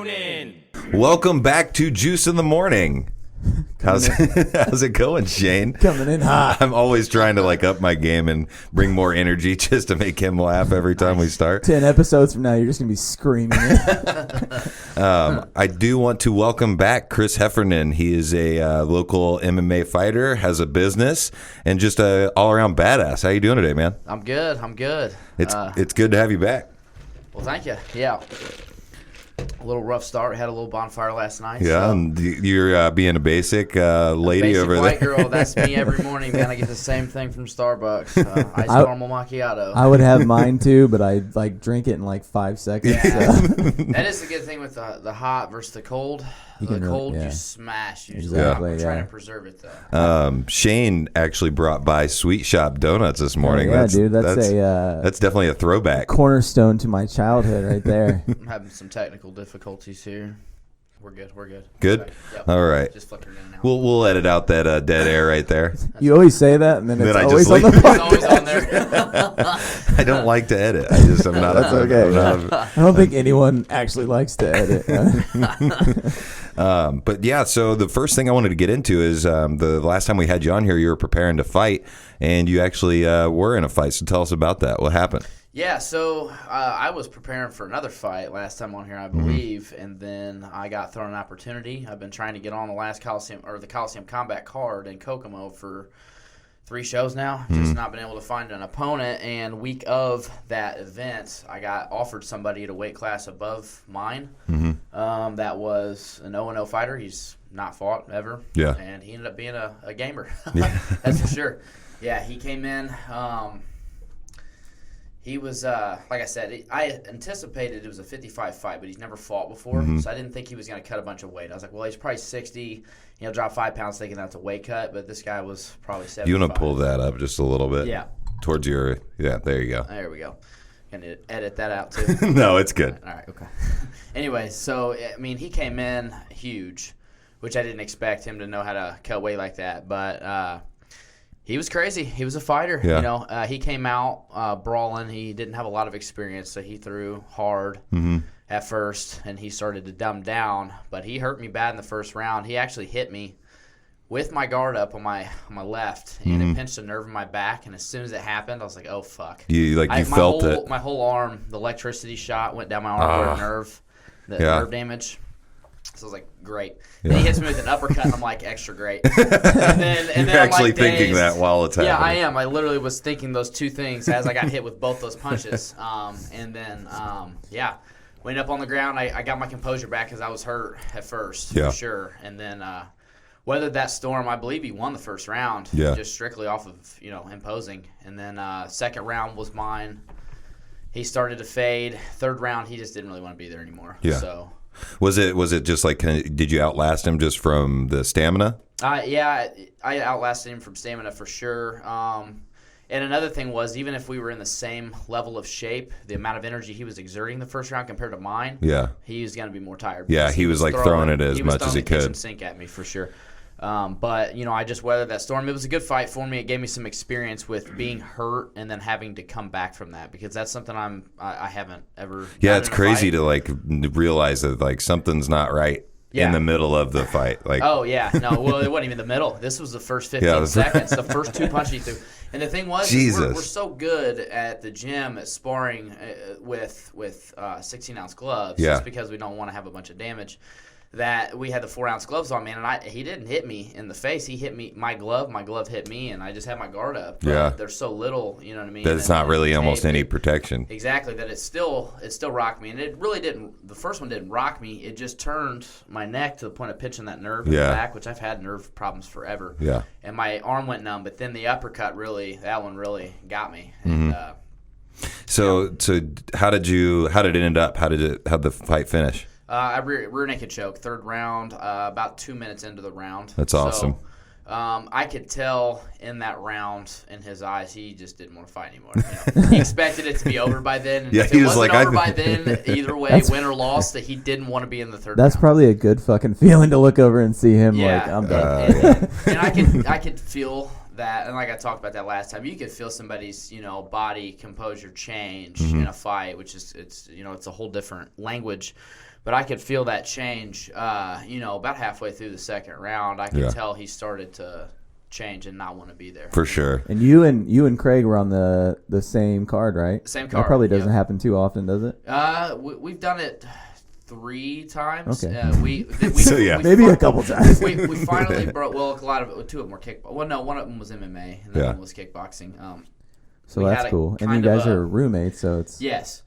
Ronin. Welcome back to Juice in the Morning. How's it going, Shane? Coming in hot. I'm always trying to up my game and bring more energy just to make him laugh every time we start. 10 episodes from now, you're just going to be screaming it. I do want to welcome back Chris Heffernan. He is a local MMA fighter, has a business, and just a all-around badass. How you doing today, man? I'm good. It's good to have you back. Well, thank you. Yeah. A little rough start. Had a little bonfire last night. Yeah, so. and you're being a basic lady basic over white there. Girl. That's me every morning, man. I get the same thing from Starbucks. Iced caramel macchiato. I would have mine too, but I drink it in 5 seconds. Yeah. So. That is the good thing with the hot versus the cold. The cold, you smash. Exactly, I'm trying to preserve it, though. Shane actually brought by Sweet Shop Donuts this morning. Yeah, dude, that's definitely a throwback. Cornerstone to my childhood right there. I'm having some technical difficulties here. We're good. Good? Okay. Yep. All right. Just flipping it in now. We'll edit out that dead air right there. You always say that, and then it's I always just on the It's podcast. always on there. I don't like to edit. I'm not. That's okay. I don't think anyone actually likes to edit. But yeah, so the first thing I wanted to get into is the last time we had you on here, you were preparing to fight, and you actually were in a fight. So tell us about that. What happened? Yeah, so I was preparing for another fight last time on here, I believe, and then I got thrown an opportunity. I've been trying to get on the last the Coliseum Combat card in Kokomo for 3 shows now. Just not been able to find an opponent, and week of that event, I got offered somebody at a weight class above mine. That was an 0-0 fighter. He's not fought ever. Yeah. And he ended up being a gamer. Yeah. That's for sure. Yeah, he came in. He was, like I said, I anticipated it was a 55 fight, but he's never fought before, so I didn't think he was going to cut a bunch of weight. I was like, well, he's probably 60, drop 5 pounds thinking that's a weight cut, but this guy was probably 75. You want to pull that up just a little bit? Yeah. Towards your, there you go. There we go. Going to edit that out, too. No, it's good. All right, okay. Anyway, so, he came in huge, which I didn't expect him to know how to cut weight like that, but he was crazy. He was a fighter. Yeah. He came out brawling. He didn't have a lot of experience, so he threw hard at first, and he started to dumb down. But he hurt me bad in the first round. He actually hit me with my guard up on my left, and it pinched a nerve in my back. And as soon as it happened, I was like, "Oh fuck!" You felt it. My whole arm, the electricity shot went down my arm where a nerve, nerve damage. So I was like, great. Then he hits me with an uppercut, and I'm like, extra great. And then You're actually I'm thinking that while it's happening. Yeah, I am. I literally was thinking those two things as I got hit with both those punches. And then, went up on the ground. I got my composure back because I was hurt at first, for sure. And then weathered that storm. I believe he won the first round, just strictly off of imposing. And then second round was mine. He started to fade. Third round, he just didn't really want to be there anymore. Yeah. So. Was it just did you outlast him just from the stamina? Yeah, I outlasted him from stamina for sure. And another thing was, even if we were in the same level of shape, the amount of energy he was exerting the first round compared to mine, he was going to be more tired. Yeah, he was throwing it as much as he could. Kitchen sink at me for sure. But I just weathered that storm. It was a good fight for me. It gave me some experience with being hurt and then having to come back from that, because that's something I haven't ever. Yeah, it's crazy to realize that something's not right in the middle of the fight. Oh yeah, no, well it wasn't even the middle. This was the first 15 seconds. The first 2 punches he threw. And the thing was, we're so good at the gym at sparring with 16-ounce gloves, just because we don't want to have a bunch of damage, that we had the 4-ounce gloves on, man, and he didn't hit me in the face. He hit me, my glove hit me, and I just had my guard up. But there's so little, you know what I mean? That it's not really almost any protection. Exactly, that it still rocked me. And it really didn't, the first one didn't rock me. It just turned my neck to the point of pinching that nerve in the back, which I've had nerve problems forever. Yeah. And my arm went numb, but then the uppercut that one really got me. And, so how did it end up? How'd the fight finish? I rear naked choke, third round, about 2 minutes into the round. That's awesome. So, I could tell in that round in his eyes, he just didn't want to fight anymore. He expected it to be over by then. And if it wasn't over by then, either way, win or loss, that he didn't want to be in the third round. That's probably a good fucking feeling to look over and see him I'm done. And I could feel that, and like I talked about that last time, you could feel somebody's body composure change in a fight, which is it's a whole different language. But I could feel that change, about halfway through the second round. I could tell he started to change and not want to be there. For sure. And you and Craig were on the same card, right? Same card. That probably doesn't happen too often, does it? We've done it 3 times. Okay. Maybe a couple times. we finally broke. Well, a lot of it. 2 of them were kickboxing. Well, no, one of them was MMA, and the other one was kickboxing. So that's cool. And you guys are roommates, so it's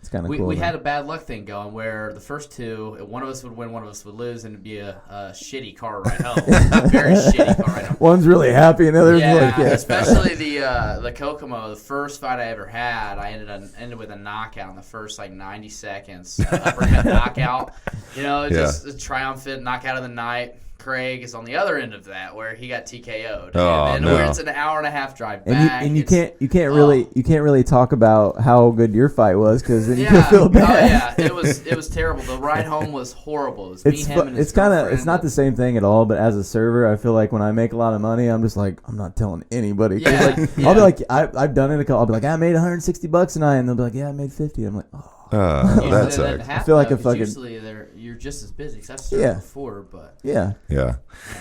kind of cool. We had a bad luck thing going where the first 2, one of us would win, one of us would lose, and it'd be a shitty car ride home. Very shitty car ride home. One's really happy, and the other's especially the Kokomo. The first fight I ever had, I ended with a knockout in the first 90 seconds. Uppercut knockout. Just a triumphant knockout of the night. Craig is on the other end of that, where he got TKO'd, and where it's an hour and a half drive back. And you can't really talk about how good your fight was, because then you can feel bad. It was terrible. The ride home was horrible. It was me, him, and his it's not the same thing at all. But as a server, I feel like when I make a lot of money, I'm just like, I'm not telling anybody. I'll be like, I've done it. I'll be like, I made $160 tonight, and they'll be like, yeah, I made 50. I'm like, oh. That sucks. I feel like a fucking. Usually you're just as busy. Cause I've served before, but yeah.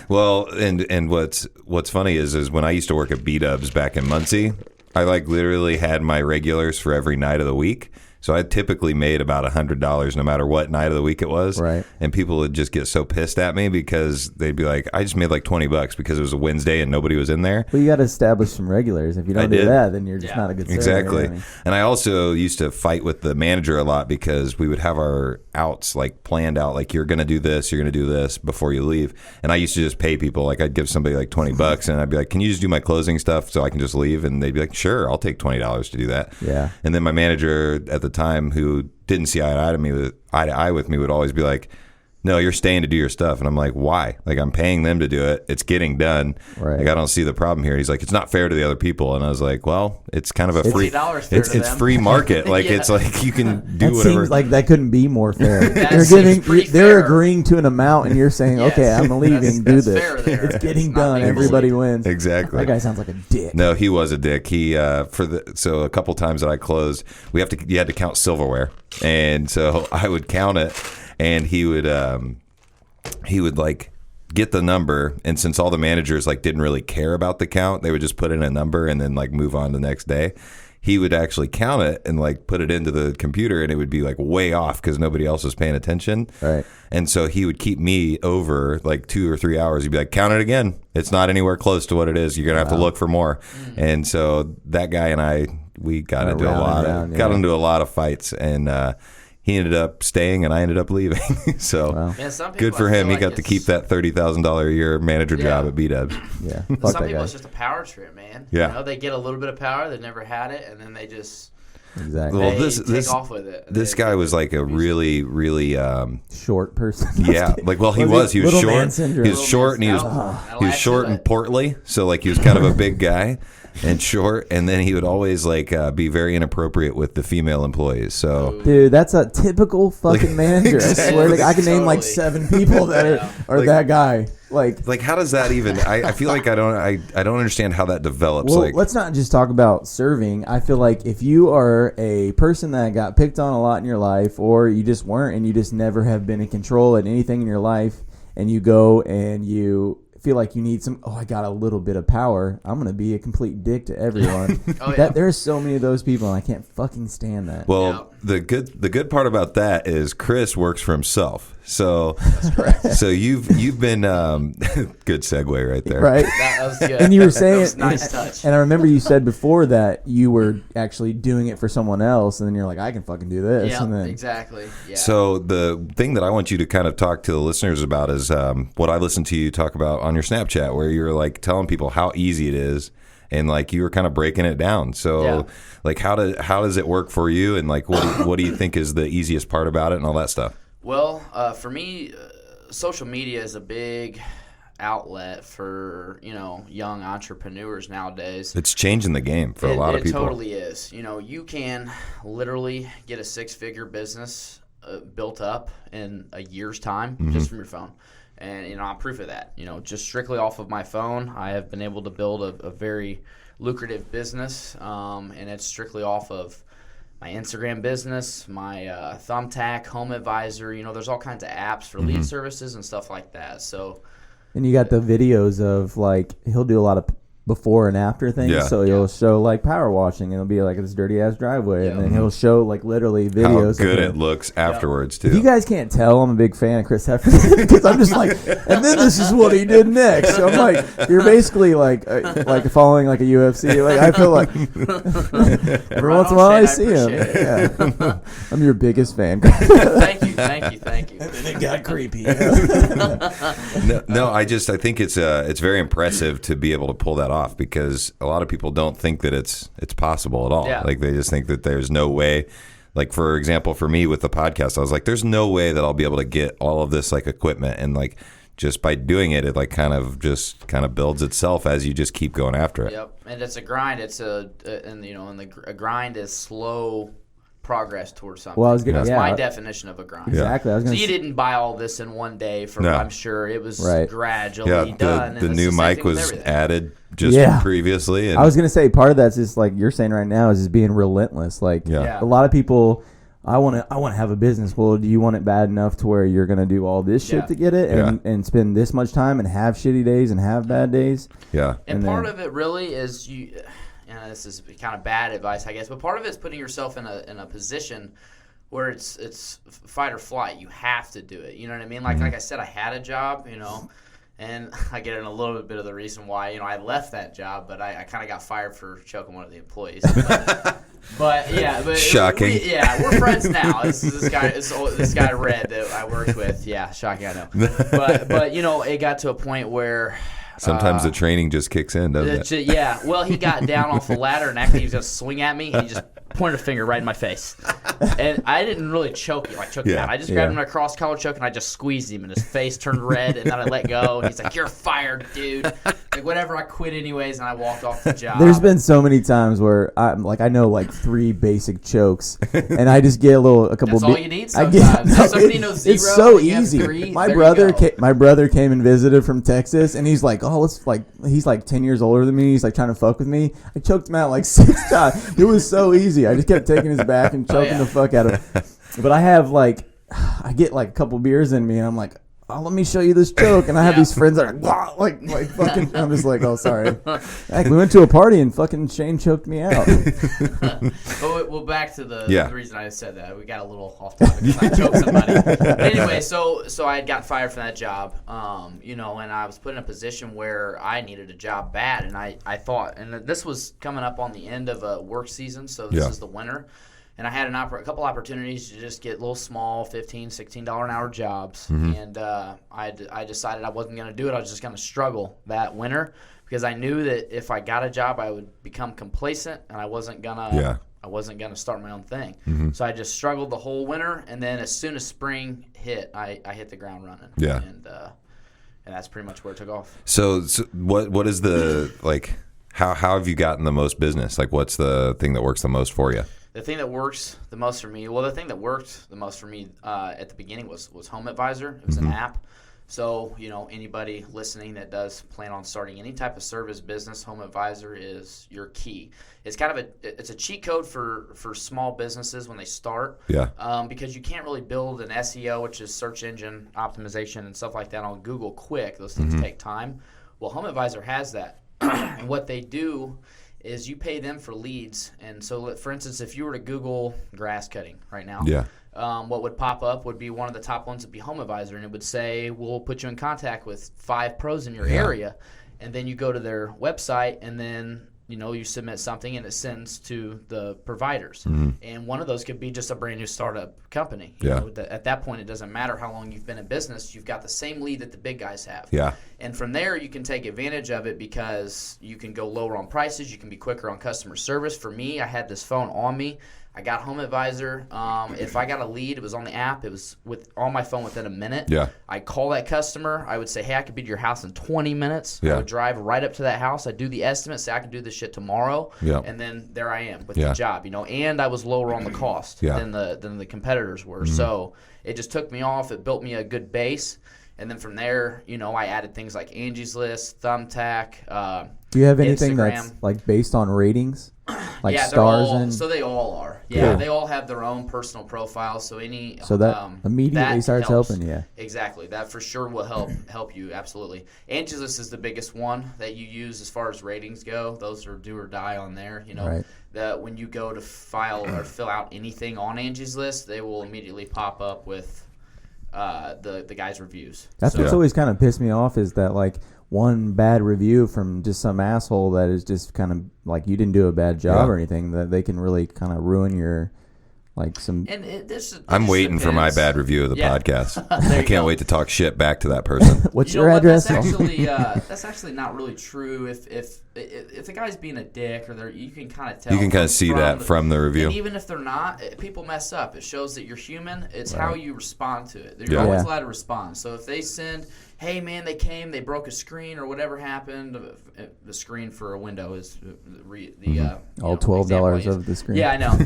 Well, and what's funny is when I used to work at BDubs back in Muncie, I literally had my regulars for every night of the week. So I typically made about $100 no matter what night of the week it was. Right. And people would just get so pissed at me because they'd be like, I just made $20 because it was a Wednesday and nobody was in there. Well, you got to establish some regulars. If you don't do that, then you're just not a good server. Exactly. And I also used to fight with the manager a lot because we would have our outs planned out, you're going to do this, you're going to do this before you leave. And I used to just pay people. I'd give somebody $20 and I'd be like, can you just do my closing stuff so I can just leave? And they'd be like, sure, I'll take $20 to do that. Yeah. And then my manager at the time, who didn't see eye to eye with me, would always be like, no, you're staying to do your stuff. And I'm like, why? I'm paying them to do it. It's getting done. Right. I don't see the problem here. He's like, it's not fair to the other people. And I was like, well, it's kind of a free, it's free market. It's you can do whatever. Seems like that couldn't be more fair. They're they're agreeing to an amount and you're saying, okay, I'm leaving, do this. It's getting done. Everybody wins. Exactly. That guy sounds like a dick. No, he was a dick. He, so a couple times that I closed, you had to count silverware. And so I would count it. And he would get the number, and since all the managers didn't really care about the count, they would just put in a number and then move on the next day. He would actually count it and put it into the computer, and it would be way off because nobody else was paying attention. Right. And so he would keep me over 2 or 3 hours. He'd be like, count it again. It's not anywhere close to what it is. You're gonna have to look for more. And so that guy and we got into a lot of fights, and he ended up staying, and I ended up leaving. So good for him. He got to keep that $30,000 a year manager job at BDubs. Yeah. Some people, it's just a power trip, man. Yeah. They get a little bit of power. They've never had it, and then they just Exactly. Well, take off with it. This guy was like a really, really short person. Yeah, like he was short. He was short, and he was short and portly. So like he was kind of a big guy and short, and then he would always be very inappropriate with the female employees. So dude, that's a typical fucking manager. I swear, I can name 7 people that are that guy. Like how does that even? I feel like I don't understand how that develops. Well, let's not just talk about serving. I feel like if you are a person that got picked on a lot in your life, or you just weren't, and you just never have been in control at anything in your life, and you go and you feel like you need I got a little bit of power, I'm gonna be a complete dick to everyone. There's so many of those people, and I can't fucking stand that. Well, the good part about that is Chris works for himself. So that's correct. So you've been good segue right there, right? That was good. And you were saying, that was a nice touch. And I remember you said before that you were actually doing it for someone else, and then you're like, I can fucking do this. Yeah, and then, exactly. Yeah. So the thing that I want you to kind of talk to the listeners about is what I listened to you talk about on your Snapchat, where you were telling people how easy it is. And you were kind of breaking it down. So how does it work for you? And what do you think is the easiest part about it and all that stuff? Well, for me, social media is a big outlet for young entrepreneurs nowadays. It's changing the game for a lot of people. It totally is. You can literally get a 6-figure business built up in a year's time just from your phone. And, I'm proof of that. Just strictly off of my phone, I have been able to build a very lucrative business, and it's strictly off of Instagram business, my Thumbtack, Home Advisor. There's all kinds of apps for lead services and stuff like that. So, and you got the videos of like he'll do a lot of before and after things. Yeah. So he'll show like power washing, and it'll be like this dirty ass driveway, and then he'll show like literally videos. How good it looks afterwards too. If you guys can't tell, I'm a big fan of Chris Heffernan because I'm just like, and then this is what he did next. So I'm like, you're basically like following like a UFC. Like I feel like every once in a while I see him. Yeah. I'm your biggest fan. Thank you. And it got creepy. No, I think it's very impressive to be able to pull that off, because a lot of people don't think that it's possible at all. Yeah. Like they just think that there's no way. Like for example, for me with the podcast, I was like, there's no way that I'll be able to get all of this like equipment, and like just by doing it, it like kind of builds itself as you just keep going after it. Yep, and it's a grind. It's a grind is slow progress towards something. Well, I was gonna, That's my definition of a grind. Exactly. I was So gonna you didn't buy all this in one day. I'm sure it was gradually done. The and new it's the same mic thing with was everything. added just previously. And I was gonna say part of that's just like you're saying right now is being relentless. Like Yeah. a lot of people, I want to have a business. Well, do you want it bad enough to where you're gonna do all this shit to get it and spend this much time and have shitty days and have bad days? Yeah. And part of it really is this is kind of bad advice, I guess, but part of it is putting yourself in a position where it's fight or flight. You have to do it. You know what I mean? Like I said, I had a job, and I get in a little bit of the reason why, I left that job, but I kind of got fired for choking one of the employees. But shocking. We're friends now. This guy Red that I worked with. Yeah, shocking, I know. But it got to a point where sometimes the training just kicks in, doesn't it? Yeah. Well, he got down off the ladder and actually he was going to swing at me, and he just pointed a finger right in my face. And I didn't really choke him. I choked him out. I just grabbed him in a cross collar choke and I just squeezed him, and his face turned red, and then I let go, and he's like, "You're fired, dude." Like, whatever, I quit anyways, and I walked off the job. There's been so many times where I know like 3 basic chokes, and I just get a couple. That's all you need sometimes. Somebody knows 0. It's so and you have easy. 3, My brother came and visited from Texas, and he's like, he's like 10 years older than me. He's like trying to fuck with me. I choked him out like 6 times. It was so easy. I just kept taking his back and choking the fuck out of him. But I get like a couple beers in me, and I'm like, "Oh, let me show you this choke." And I have these friends that are like fucking. I'm just like, "Oh, sorry." Heck, we went to a party and fucking Shane choked me out. Well, back to the reason I said that. We got a little off topic because I choked somebody. But anyway, so I had gotten fired from that job, and I was put in a position where I needed a job bad, and I thought, and this was coming up on the end of a work season, so this is the winter. And I had a couple opportunities to just get little small $15, $16 an hour jobs. And I decided I wasn't going to do it. I was just going to struggle that winter because I knew that if I got a job, I would become complacent, and I wasn't going to start my own thing. So I just struggled the whole winter. And then as soon as spring hit, I hit the ground running. Yeah. And that's pretty much where it took off. So what is the, like, how have you gotten the most business? Like, what's the thing that works the most for you? The thing that works the most for me, at the beginning was Home Advisor. It was an app. So, anybody listening that does plan on starting any type of service business, Home Advisor is your key. It's kind of it's a cheat code for small businesses when they start. Yeah. Because you can't really build an SEO, which is search engine optimization and stuff like that, on Google quick. Those things take time. Well, Home Advisor has that. And what they do is you pay them for leads. And so, for instance, if you were to Google grass cutting right now, what would pop up would be one of the top ones would be Home Advisor, and it would say, we'll put you in contact with 5 pros in your area. And then you go to their website, and then you submit something, and it sends to the providers. And one of those could be just a brand new startup company. At that point, it doesn't matter how long you've been in business. You've got the same lead that the big guys have. And from there, you can take advantage of it because you can go lower on prices. You can be quicker on customer service. For me, I had this phone on me. I got Home Advisor. If I got a lead, it was on the app. It was on my phone within a minute. I'd call that customer. I would say, hey, I could be to your house in 20 minutes. I would drive right up to that house. I'd do the estimate, say I could do this shit tomorrow. And then there I am with the job. And I was lower on the cost than the competitors were. So it just took me off. It built me a good base. And then from there, I added things like Angies List, Thumbtack, Do you have anything Instagram. that's like based on ratings, like yeah, stars all, and? So they all are. Yeah, Cool. They all have their own personal profiles. So So that immediately starts helping you. Exactly. That for sure will help you. Absolutely. Angies List is the biggest one that you use as far as ratings go. Those are do or die on there. You know, Right. that when you go to file or fill out anything on Angies List, they will immediately pop up with the guy's reviews. That's what's always kind of pissed me off is that like one bad review from just some asshole that is just kind of like you didn't do a bad job or anything, that they can really kind of ruin your like some. And I'm waiting for my bad review of the podcast. I can't wait to talk shit back to that person. What's your address? That's actually not really true. If the guy's being a dick, or you can kind of tell. You can kind of see that from the review. And even if they're not, people mess up. It shows that you're human. It's how you respond to it. You're always allowed to respond. So if they send, hey man, they came, they broke a screen or whatever happened. The screen for a window is all $12 of the screen. Yeah, I know.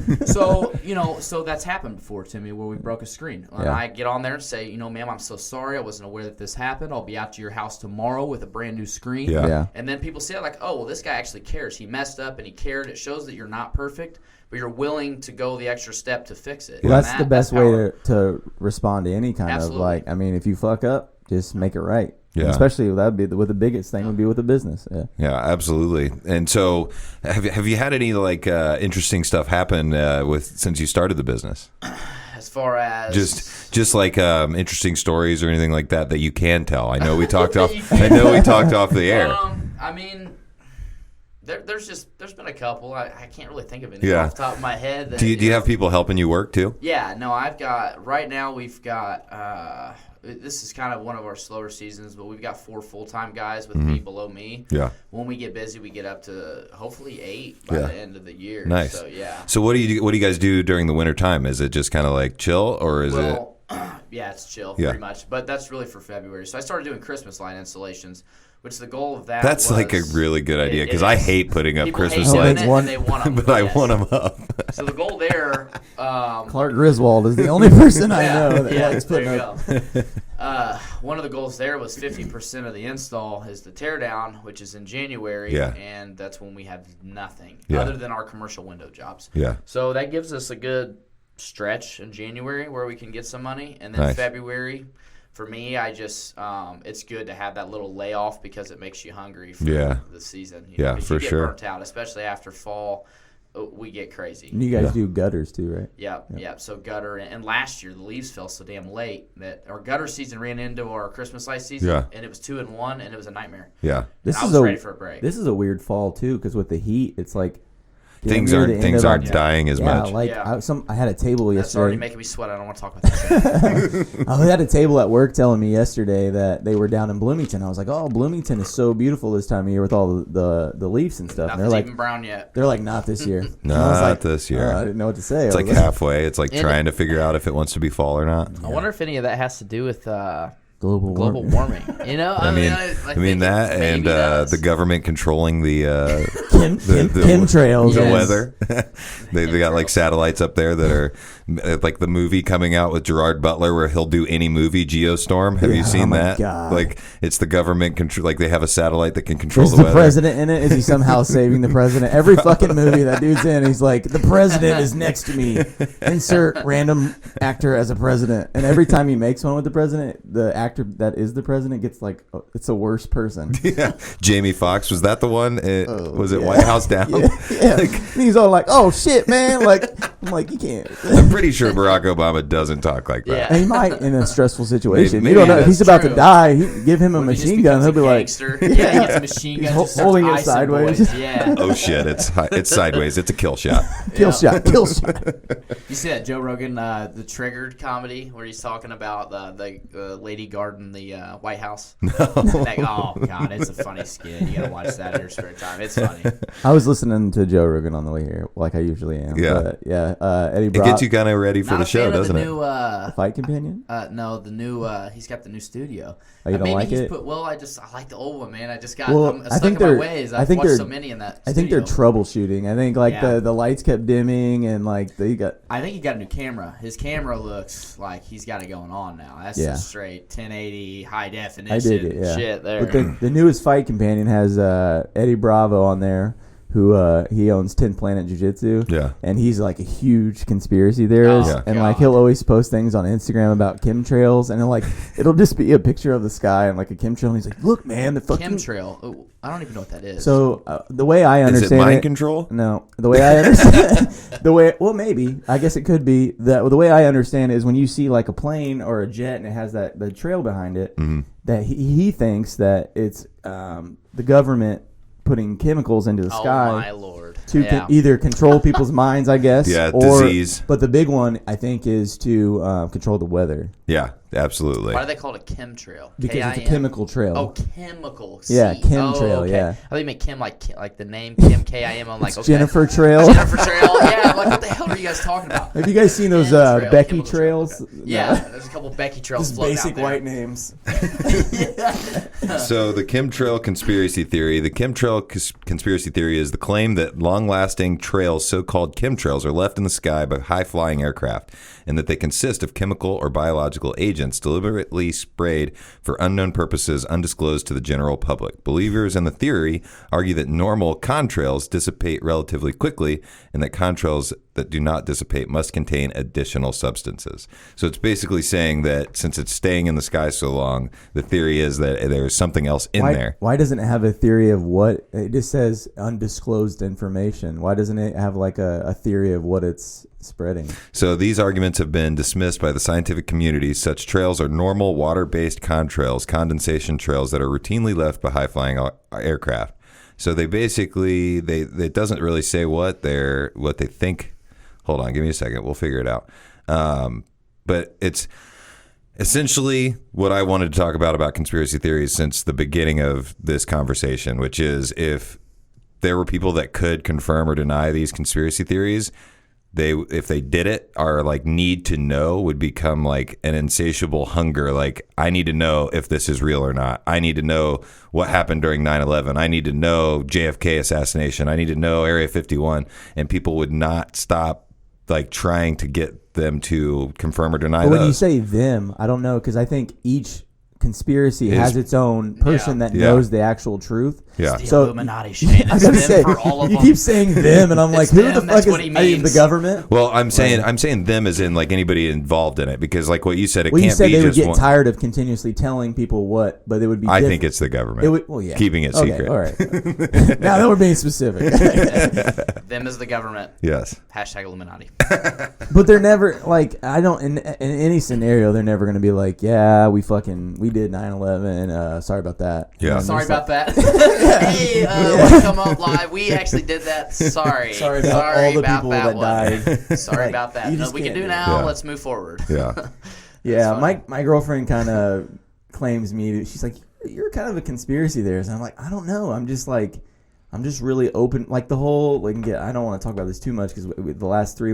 So that's happened before to me where we broke a screen. And I get on there and say, ma'am, I'm so sorry. I wasn't aware that this happened. I'll be out to your house tomorrow with a brand new screen. Yeah. And then people say like, oh, well, this guy actually cares. He messed up and he cared. It shows that you're not perfect, but you're willing to go the extra step to fix it. Well, that's the best way to respond to any kind of like. I mean, if you fuck up, just make it right. Yeah. And especially that'd be with the biggest thing would be with a business. Yeah. Yeah, absolutely. And so, have you had any like interesting stuff happen since you started the business? As far as just like interesting stories or anything like that you can tell. I know we talked off. I know we talked off the air. I mean, there's been a couple. I can't really think of anything off the top of my head. Do you have people helping you work too? Yeah. No, right now we've got. This is kind of one of our slower seasons, but we've got 4 full-time guys with me below me. Yeah. When we get busy, we get up to hopefully 8 by the end of the year. Nice. So yeah. So what do you guys do during the winter time? Is it just kind of like chill, or is it? Yeah, it's chill pretty much. But that's really for February. So I started doing Christmas light installations, which the goal of that That's like a really good idea because I hate putting up Christmas lights, they want them, but I want them up. So the goal there, Clark Griswold is the only person I know that likes putting up. One of the goals there was 50% of the install is the teardown, which is in January, and that's when we have nothing other than our commercial window jobs. Yeah. So that gives us a good stretch in January where we can get some money, and then February. For me, I just it's good to have that little layoff because it makes you hungry for the season. For you get sure. Burnt out, especially after fall. We get crazy. And you guys do gutters too, right? Yeah. So gutter, and last year the leaves fell so damn late that our gutter season ran into our Christmas light season, and it was 2 in 1, and it was a nightmare. Yeah, I was ready for a break. This is a weird fall too, because with the heat, it's like. Things aren't dying as much. I had a table yesterday. That's already making me sweat. I don't want to talk about that. I had a table at work telling me yesterday that they were down in Bloomington. I was like, "Oh, Bloomington is so beautiful this time of year with all the leaves and stuff." Nothing's and they're like, even brown yet. They're like, "Not this year." Not this year. I didn't know what to say. It's like halfway. It's like trying to figure out if it wants to be fall or not. I wonder if any of that has to do with global warming. I mean that, and the government controlling the chemtrails, the weather. they got like satellites up there that are like the movie coming out with Gerard Butler where he'll do any movie, Geostorm. Have you seen that? God. Like it's the government control. Like they have a satellite that can control the weather. Is the president in it? Is he somehow saving the president? Every fucking movie that dude's in, he's like, the president is next to me. Insert random actor as a president, and every time he makes one with the president, the actor that is the president gets like, it's a worse person. Yeah, Jamie Foxx, was that the one? Was it White House Down? Yeah. Like, and he's all like, "Oh shit, man!" Like, I'm like, you can't. I'm pretty sure Barack Obama doesn't talk like that. Yeah. And he might in a stressful situation. Maybe you don't know if he's about to die. Give him a machine gun. He'll be like, he gets a machine gun, he's holding it sideways. Yeah. Oh shit, it's sideways. It's a kill shot. Kill shot. You see that Joe Rogan, the Triggered comedy where he's talking about the lady guarding the White House? No. Oh god, it's a funny skit. You gotta watch that in your spare time. It's funny. I was listening to Joe Rogan on the way here, like I usually am. Yeah, but Eddie Brock. It gets you kind of ready for the show, doesn't it? Fight Companion? No, the new. He's got the new studio. Oh, you don't like it? I like the old one, man. I just got. I'm stuck in my ways. I've watched so many in that. I think they're troubleshooting. I think the lights kept dimming and like they got. I think he got a new camera. His camera looks like he's got it going on now. That's a straight 10 1080 high definition I dig it, yeah. shit there. But the newest Fight Companion has Eddie Bravo on there, who he owns 10 Planet Jiu-Jitsu. Yeah. And he's like a huge conspiracy theorist. Oh, and God. like he'll always post things on Instagram about chemtrails. And it'll just be a picture of the sky and like a chemtrail. And he's like, look, man, the fucking... Chemtrail. Oh, I don't even know what that is. So the way I understand Is it mind control? No. The way I understand... well, maybe. I guess it could be. The way I understand is when you see like a plane or a jet and it has the trail behind it, that he thinks that it's the government putting chemicals into the sky. Oh my lord! To either control people's minds, I guess. Yeah, or, disease. But the big one, I think, is to control the weather. Yeah, absolutely. Why do they call it a chemtrail? Because K-I-M? it's a chemical trail. Oh, chemical. Yeah, C. chemtrail, Oh, okay. yeah. I thought you meant Kim like the name Kim, K-I-M. I'm like, It's okay. Jennifer Trail. Jennifer Trail. Yeah, I'm like, what the hell are you guys talking about? Have you guys seen those Chemtrail, Becky chemical trails? trail. Okay. Yeah, there's a couple Becky trails Just floating basic out there. white names. So the chemtrail conspiracy theory. The chemtrail conspiracy theory is the claim that long-lasting trails, so-called chemtrails, are left in the sky by high-flying aircraft, and that they consist of chemical or biological agents deliberately sprayed for unknown purposes undisclosed to the general public. Believers in the theory argue that normal contrails dissipate relatively quickly, and that contrails that do not dissipate must contain additional substances. So it's basically saying that since it's staying in the sky so long, the theory is that there's something else in there. Why doesn't it have a theory of what? It just says undisclosed information. Why doesn't it have like a theory of what it's spreading? So these arguments have been dismissed by the scientific community. Such trails are normal water-based contrails, condensation trails that are routinely left by high-flying aircraft. So they basically, it doesn't really say what they think. Hold on, give me a second. We'll figure it out. But it's essentially what I wanted to talk about conspiracy theories since the beginning of this conversation, which is if there were people that could confirm or deny these conspiracy theories, if they did it, our like need to know would become like an insatiable hunger. Like, I need to know if this is real or not. I need to know what happened during 9/11. I need to know JFK assassination. I need to know Area 51. And people would not stop like trying to get them to confirm or deny But when those. you say them, I don't know, because I think each conspiracy has its own person that Yeah. knows the actual truth. Yeah. It's the So- Illuminati, Shane. I It's gotta them say, for all of you them. keep saying them, and I'm like, It's who them, the fuck that's is what he are you, the means. government? Well, I'm saying them as in like anybody involved in it, because like what you said, it Well, you can't said be they would just get one. tired of continuously telling people what, but it would be. I think it's the government. It would, well, yeah, keeping it okay, secret. All right. Now that we're being specific, Them as the government. Yes. Hashtag Illuminati. but they're never like I don't in any scenario they're never going to be like, yeah, we did 9/11. Sorry about that. Yeah. And Sorry it's like, about that. Hey, we come up live. We actually did that. Sorry. Sorry about all the about people that that one. died. Sorry Like, about that. you No, just we can can't do do it. now. Yeah. Let's move forward. Yeah. Yeah, funny. my girlfriend kind of claims me. She's like, you're kind of a conspiracy theorist. And I'm like, I don't know. I'm just really open. Like the whole, I don't want to talk about this too much because the last 3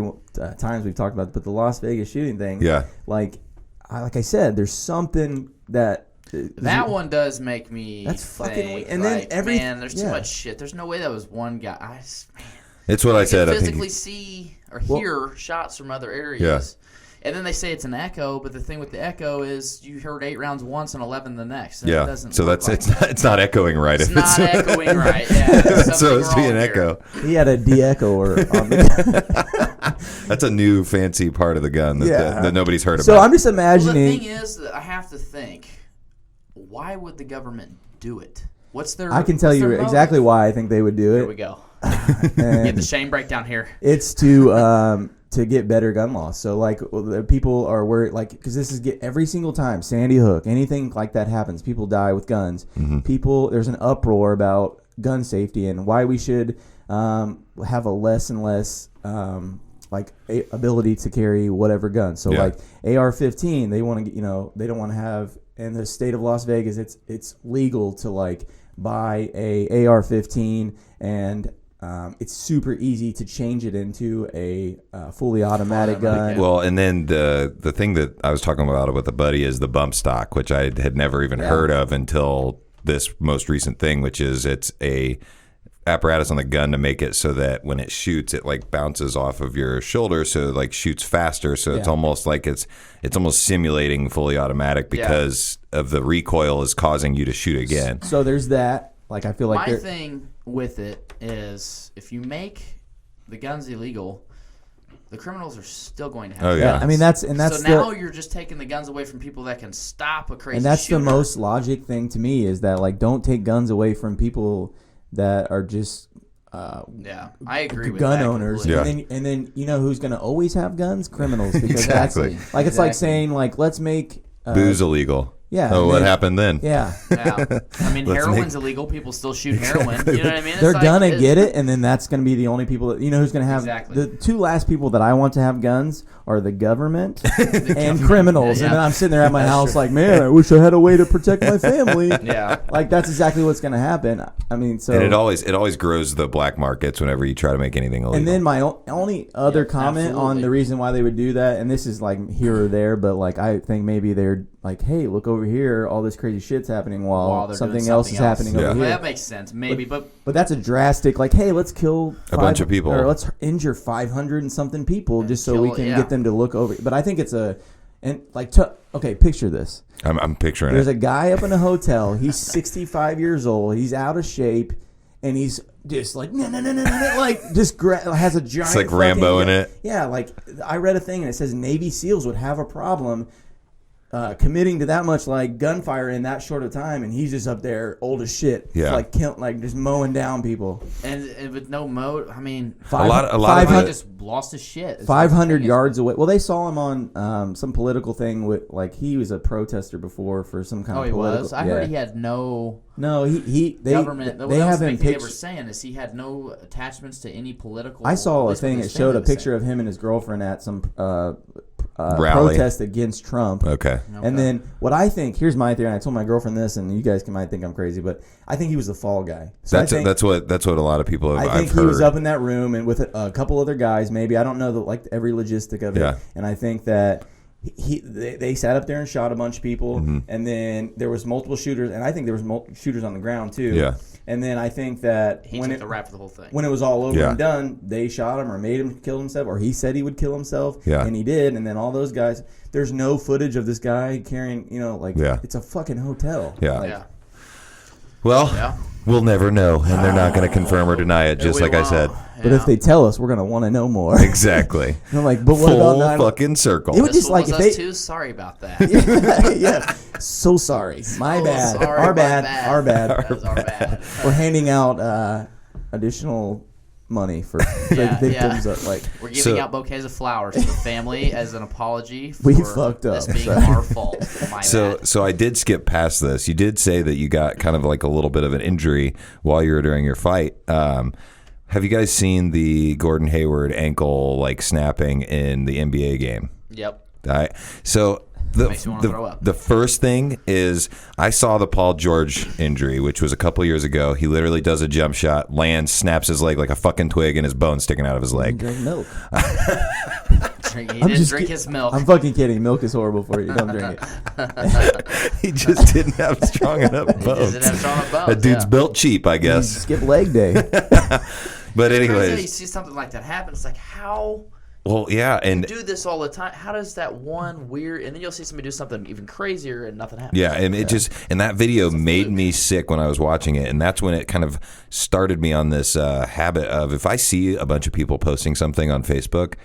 times we've talked about it, but the Las Vegas shooting thing. Yeah. Like I said, there's something that. That one does make me. That's fucking think, weird. And then like, man, there's too much shit. There's no way that was one guy. Man, It's what I you said. can I physically think. see or hear shots from other areas. Yeah. And then they say it's an echo, but the thing with the echo is you heard 8 rounds once and 11 the next. And Yeah. it doesn't So work that's like it's not echoing right. It's if not echoing right. Yeah, there's so something it's being wrong here. echo. He had a de-echoer on the That's a new fancy part of the gun that nobody's heard So about. I'm just Well, the imagining. thing is that I have to think, why would the government do it? What's their? I can tell what's you their exactly motive? why I think they would do Here we it. go. And Get the Shane breakdown here. it's to get better gun laws. So like the people are worried, like because this is every single time Sandy Hook, anything like that happens, people die with guns. Mm-hmm. There's an uproar about gun safety and why we should have a less and less ability to carry whatever gun. So Yeah. like AR-15, they want to they don't want to have in the state of Las Vegas. It's legal to like buy a AR-15 and. It's super easy to change it into a fully automatic gun. Well, and then the thing that I was talking about with a buddy is the bump stock, which I had never even heard of until this most recent thing, which is it's a apparatus on the gun to make it so that when it shoots, it like bounces off of your shoulder, so it like shoots faster. So it's almost like it's almost simulating fully automatic because of the recoil is causing you to shoot again. So there's that. Like I feel like my thing with it is if you make the guns illegal, the criminals are still going to have guns. Yeah, I mean that's so now you're just taking the guns away from people that can stop a crazy. And that's shooter. the most logic thing to me is that like don't take guns away from people that are just I agree with gun that owners. completely. And then you know who's going to always have guns? Criminals. Because Exactly. that's like it's like saying like let's make Booze illegal. Yeah. Oh, what happened then? Yeah. I mean, heroin's illegal. People still shoot heroin. You know what I mean? It's They're like, gonna get it, and then that's gonna be the only people that you know who's gonna have. Exactly. The two last people that I want to have guns are the government and criminals. Yeah. And then I'm sitting there at my house like, man, I wish I had a way to protect my family. Yeah. Like that's exactly what's gonna happen. I mean, so And it always grows the black markets whenever you try to make anything illegal. And then my only other comment on the reason why they would do that, and this is like here or there, but like I think maybe they're like, hey, look over here, all this crazy shit's happening while something else is happening over here. Well, that makes sense, maybe, but that's a drastic, like, hey, let's kill a bunch of people, or let's injure 500 and something people just so we can get them to look over. But I think it's okay, picture this. I'm picturing There's it. a guy up in a hotel. He's 65 years old. He's out of shape, and he's just like no, like just has a giant. It's like Rambo in it. Yeah, like I read a thing and it says Navy SEALs would have a problem committing to that much like gunfire in that short of time, and he's just up there old as shit, like just mowing down people. And with no mode, I mean, a lot of just lost his shit. 500 yards away. Well, they saw him on some political thing with like he was a protester before for some kind of political. Was. I heard he had no. No, they government. They haven't. They were saying is he had no attachments to any political. I saw a thing that showed a picture of him and his girlfriend at some protest against Trump. Okay. And then what I think, here's my theory, and I told my girlfriend this, and you guys might think I'm crazy, but I think he was the fall guy. So that's what a lot of people have. I think he was up in that room and with a couple other guys. Maybe I don't know every logistic of it. Yeah. And I think that they sat up there and shot a bunch of people, and then there was multiple shooters, and I think there was multiple shooters on the ground too. Yeah. And then I think that he took the rap for the whole thing. When it was all over and done, they shot him or made him kill himself, or he said he would kill himself, and he did. And then all those guys, there's no footage of this guy carrying, it's a fucking hotel. Yeah. Well, we'll never know, and they're not going to confirm or deny it, just like I said. But if they tell us, we're going to want to know more. Exactly. And I'm like, but what Full about fucking circle. It would just like if they too sorry about that. yeah. So sorry. My bad. Our bad. That was our bad. We're handing out additional money for victims of like we're giving out bouquets of flowers to the family as an apology for we fucked up. This being our fault. So I did skip past this. You did say that you got kind of like a little bit of an injury while you were during your fight. Have you guys seen the Gordon Hayward ankle like snapping in the NBA game? Yep. So the first thing is I saw the Paul George injury, which was a couple years ago. He literally does a jump shot, lands, snaps his leg like a fucking twig, and his bone sticking out of his leg. Drink milk. He didn't drink his milk. I'm fucking kidding. Milk is horrible for you. Don't drink it. He just didn't have strong enough bones. That dude's built cheap, I guess. Skip leg day. But anyways, you see something like that happen. It's like how. Well, yeah, and you do this all the time. How does that one weird, and then you'll see somebody do something even crazier, and nothing happens. Yeah, and and that video made me sick when I was watching it, and that's when it kind of started me on this habit of if I see a bunch of people posting something on Facebook,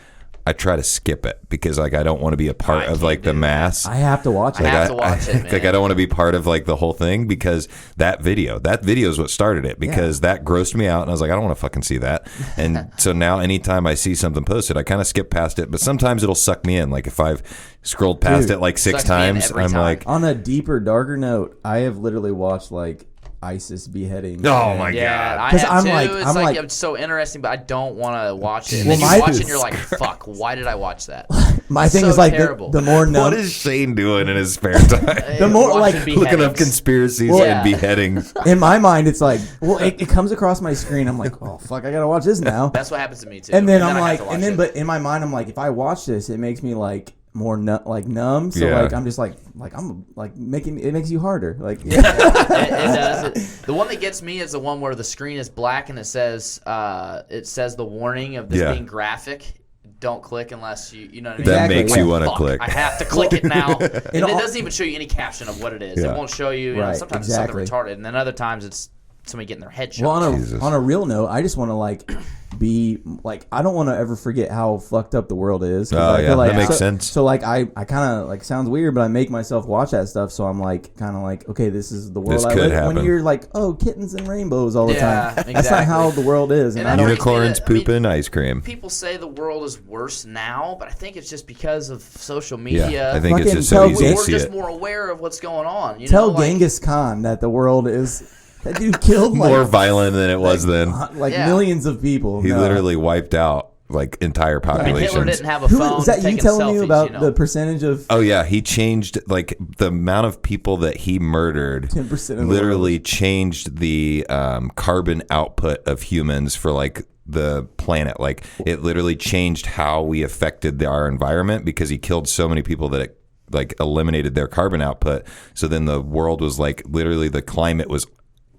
I try to skip it because like I don't want to be a part of like the mass. I have to watch it. I have to watch it, man. Like I don't want to be part of like the whole thing because that video is what started it because that grossed me out and I was like I don't want to fucking see that. And so now anytime I see something posted, I kind of skip past it, but sometimes it'll suck me in. Like if I've scrolled past it like 6 times, I'm like on a deeper, darker note, I have literally watched like ISIS beheading. Oh my god! Because I'm like, it's so interesting, but I don't want to watch it. And then you watch it, and you're like, "Fuck! Why did I watch that?" My thing is like the more what is Shane doing in his spare time? The more like looking up conspiracies and beheadings. In my mind, it's like, well, it comes across my screen. I'm like, oh fuck, I gotta watch this now. That's what happens to me too. And then I'm like, but in my mind, I'm like, if I watch this, it makes me like more numb. So like I'm just like I'm like making it makes you harder. Like it does. The one that gets me is the one where the screen is black and it says the warning of this being graphic. Don't click unless you know what I mean. That makes you want to click. I have to click it now. And it doesn't even show you any caption of what it is. It won't show you. You know, sometimes it's something retarded, and then other times it's somebody getting their head shot. Well, on a real note, I just want to like be like I don't want to ever forget how fucked up the world is. I feel like, that makes sense. So like I kind of like sounds weird, but I make myself watch that stuff. So I'm like kind of like okay, this is the world I live in. When you're like kittens and rainbows all the time. Exactly. That's not how the world is. And unicorns pooping ice cream. People say the world is worse now, but I think it's just because of social media. Yeah, I think it's just so easy to see it. We're just more aware of what's going on. Tell Genghis Khan that the world is. That dude killed more violent than it was then. Millions of people. He literally wiped out like entire populations. I mean, Hitler didn't have a phone. Is that you telling me about the percentage of? Oh yeah, he changed like the amount of people that he murdered. 10% literally changed the carbon output of humans for like the planet. Like it literally changed how we affected our environment because he killed so many people that it like eliminated their carbon output. So then the world was like literally the climate was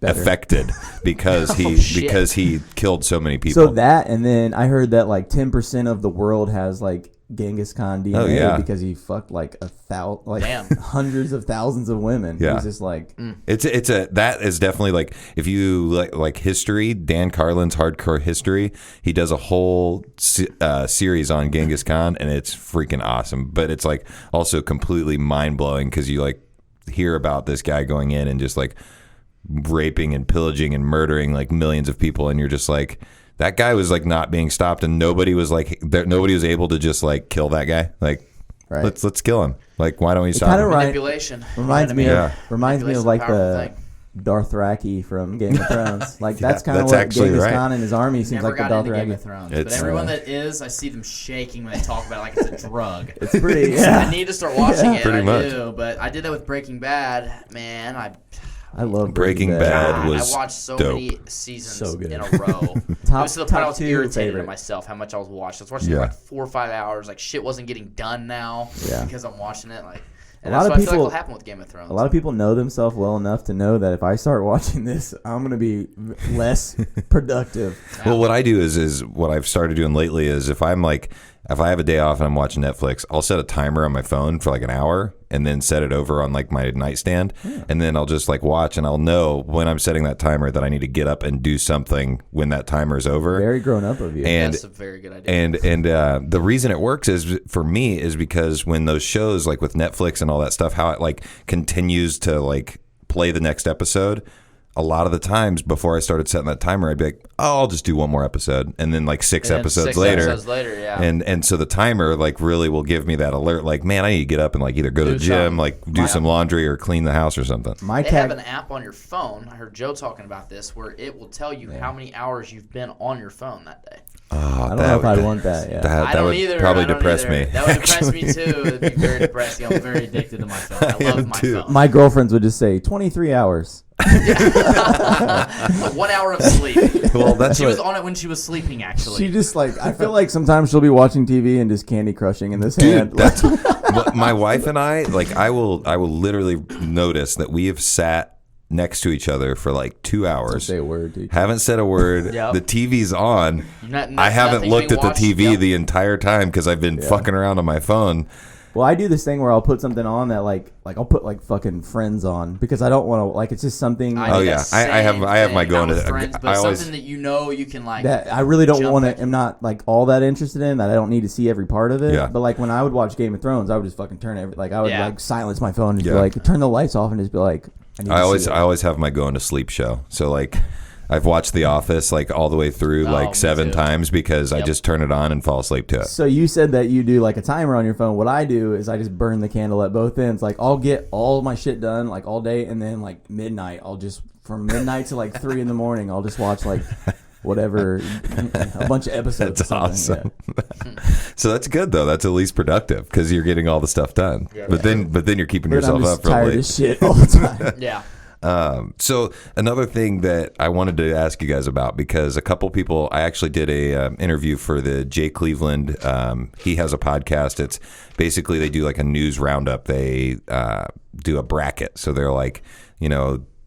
affected because he killed so many people. So that, and then I heard that like 10% of the world has like Genghis Khan DNA because he fucked like hundreds of thousands of women. Yeah. He's just like that is definitely like if you like history, Dan Carlin's Hardcore History, he does a whole series on Genghis Khan and it's freaking awesome. But it's like also completely mind blowing because you like hear about this guy going in and just like raping and pillaging and murdering like millions of people, and you're just like that guy was like not being stopped, and nobody was able to just like kill that guy. Like let's kill him. Like why don't we stop him? Manipulation reminds me of like the Dothraki from Game of Thrones. Like that's kind of what Genghis Khan and his army seems like the Dothraki. Game of Thrones, but everyone that is, I see them shaking when they talk about it like it's a drug. It's pretty. I need to start watching it. Pretty much. Do, but I did that with Breaking Bad. Man, I love Breaking Bad. I watched so many seasons in a row. It was to the point I was irritated at myself how much I was watching. I was watching it like 4 or 5 hours. Like shit wasn't getting done now because I'm watching it. Like, and that's what I feel like will happen with Game of Thrones. A lot of people know themselves well enough to know that if I start watching this, I'm going to be less productive. Well, what I do is what I've started doing lately is if I have a day off and I'm watching Netflix, I'll set a timer on my phone for like an hour and then set it over on like my nightstand. And then I'll just like watch and I'll know when I'm setting that timer that I need to get up and do something when that timer is over. Very grown up of you. And that's a very good idea. And the reason it works is for me is because when those shows like with Netflix and all that stuff, how it like continues to like play the next episode. A lot of the times before I started setting that timer, I'd be like, oh, I'll just do one more episode. And then like six episodes later, and so the timer like really will give me that alert. Like, man, I need to get up and like either go to the gym, like do some laundry or clean the house or something. They have an app on your phone. I heard Joe talking about this where it will tell you how many hours you've been on your phone that day. Oh, I don't know if I'd want that. Yeah. That would probably depress me. That would depress me too. It'd be very depressing. I'm very addicted to my phone. I love my phone. My girlfriends would just say 23 hours. 1 hour of sleep. Well, she was on it when she was sleeping. Actually, she just like I feel like sometimes she'll be watching TV and just Candy Crushing in this hand. That's my wife and I. Like I will literally notice that we have sat next to each other for like 2 hours. Don't say a word, dude. Haven't said a word. Yep. The TV's on. I haven't looked at the TV the entire time because I've been fucking around on my phone. Well, I do this thing where I'll put something on that like I'll put like fucking Friends on because I don't want to like it's just something. I have my going to Friends, but something that you can like. That I really don't want to. I'm not like all that interested in that. I don't need to see every part of it. Yeah. But like when I would watch Game of Thrones, I would just fucking turn I would like silence my phone and just be like turn the lights off and just be like. I always have my going to sleep show. So like. I've watched The Office like all the way through like 7 times because I just turn it on and fall asleep to it. So you said that you do like a timer on your phone. What I do is I just burn the candle at both ends. Like I'll get all my shit done like all day and then like midnight I'll just from midnight to like 3 in the morning I'll just watch like whatever a bunch of episodes. That's awesome. Yeah. So that's good though. That's at least productive because you're getting all the stuff done. Yeah, but then you're keeping yourself up for tired late. Of shit all the time. Yeah. So another thing that I wanted to ask you guys about, because a couple people, I actually did a interview for the Jay Cleveland. He has a podcast. It's basically they do like a news roundup. They do a bracket. So they're like,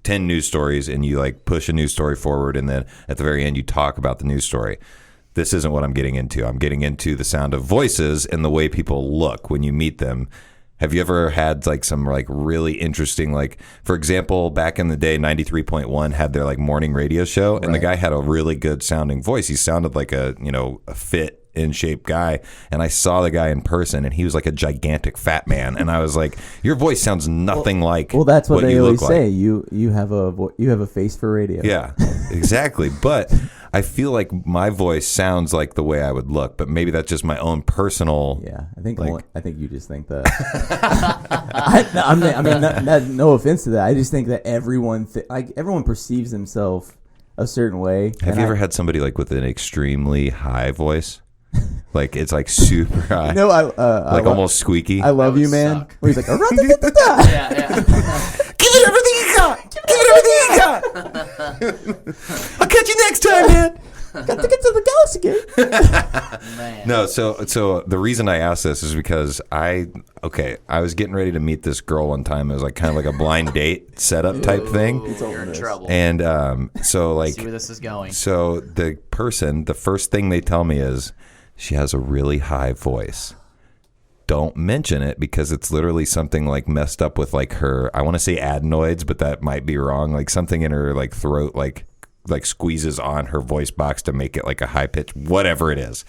10 news stories, and you like push a news story forward, and then at the very end you talk about the news story. This isn't what I'm getting into. I'm getting into the sound of voices and the way people look when you meet them. Have you ever had like some like really interesting, like, for example, back in the day, 93.1 had their like morning radio show, and the guy had a really good sounding voice. He sounded like a fit, in shape guy, and I saw the guy in person, and he was like a gigantic fat man, and I was like, your voice sounds nothing like well, that's what they always say. Like. You have a face for radio. Yeah, exactly. But I feel like my voice sounds like the way I would look, but maybe that's just my own personal. Yeah, I think you just think that. No offense to that. I just think that everyone perceives themselves a certain way. Have you ever had somebody like with an extremely high voice? Like it's like super high. No, I almost squeaky. I love you, man. Suck. Where he's like, Yeah. Give it everything you got. Give it everything you got. I'll catch you next time, man. Got to get to the galaxy again. Man. No, so the reason I asked this is because I was getting ready to meet this girl one time. It was like kind of like a blind date setup type thing. You're in trouble. And so like, see where this is going. So the first thing they tell me is she has a really high voice. Don't mention it because it's literally something like messed up with like her. I want to say adenoids, but that might be wrong. Like something in her like throat, like squeezes on her voice box to make it like a high pitch, whatever it is.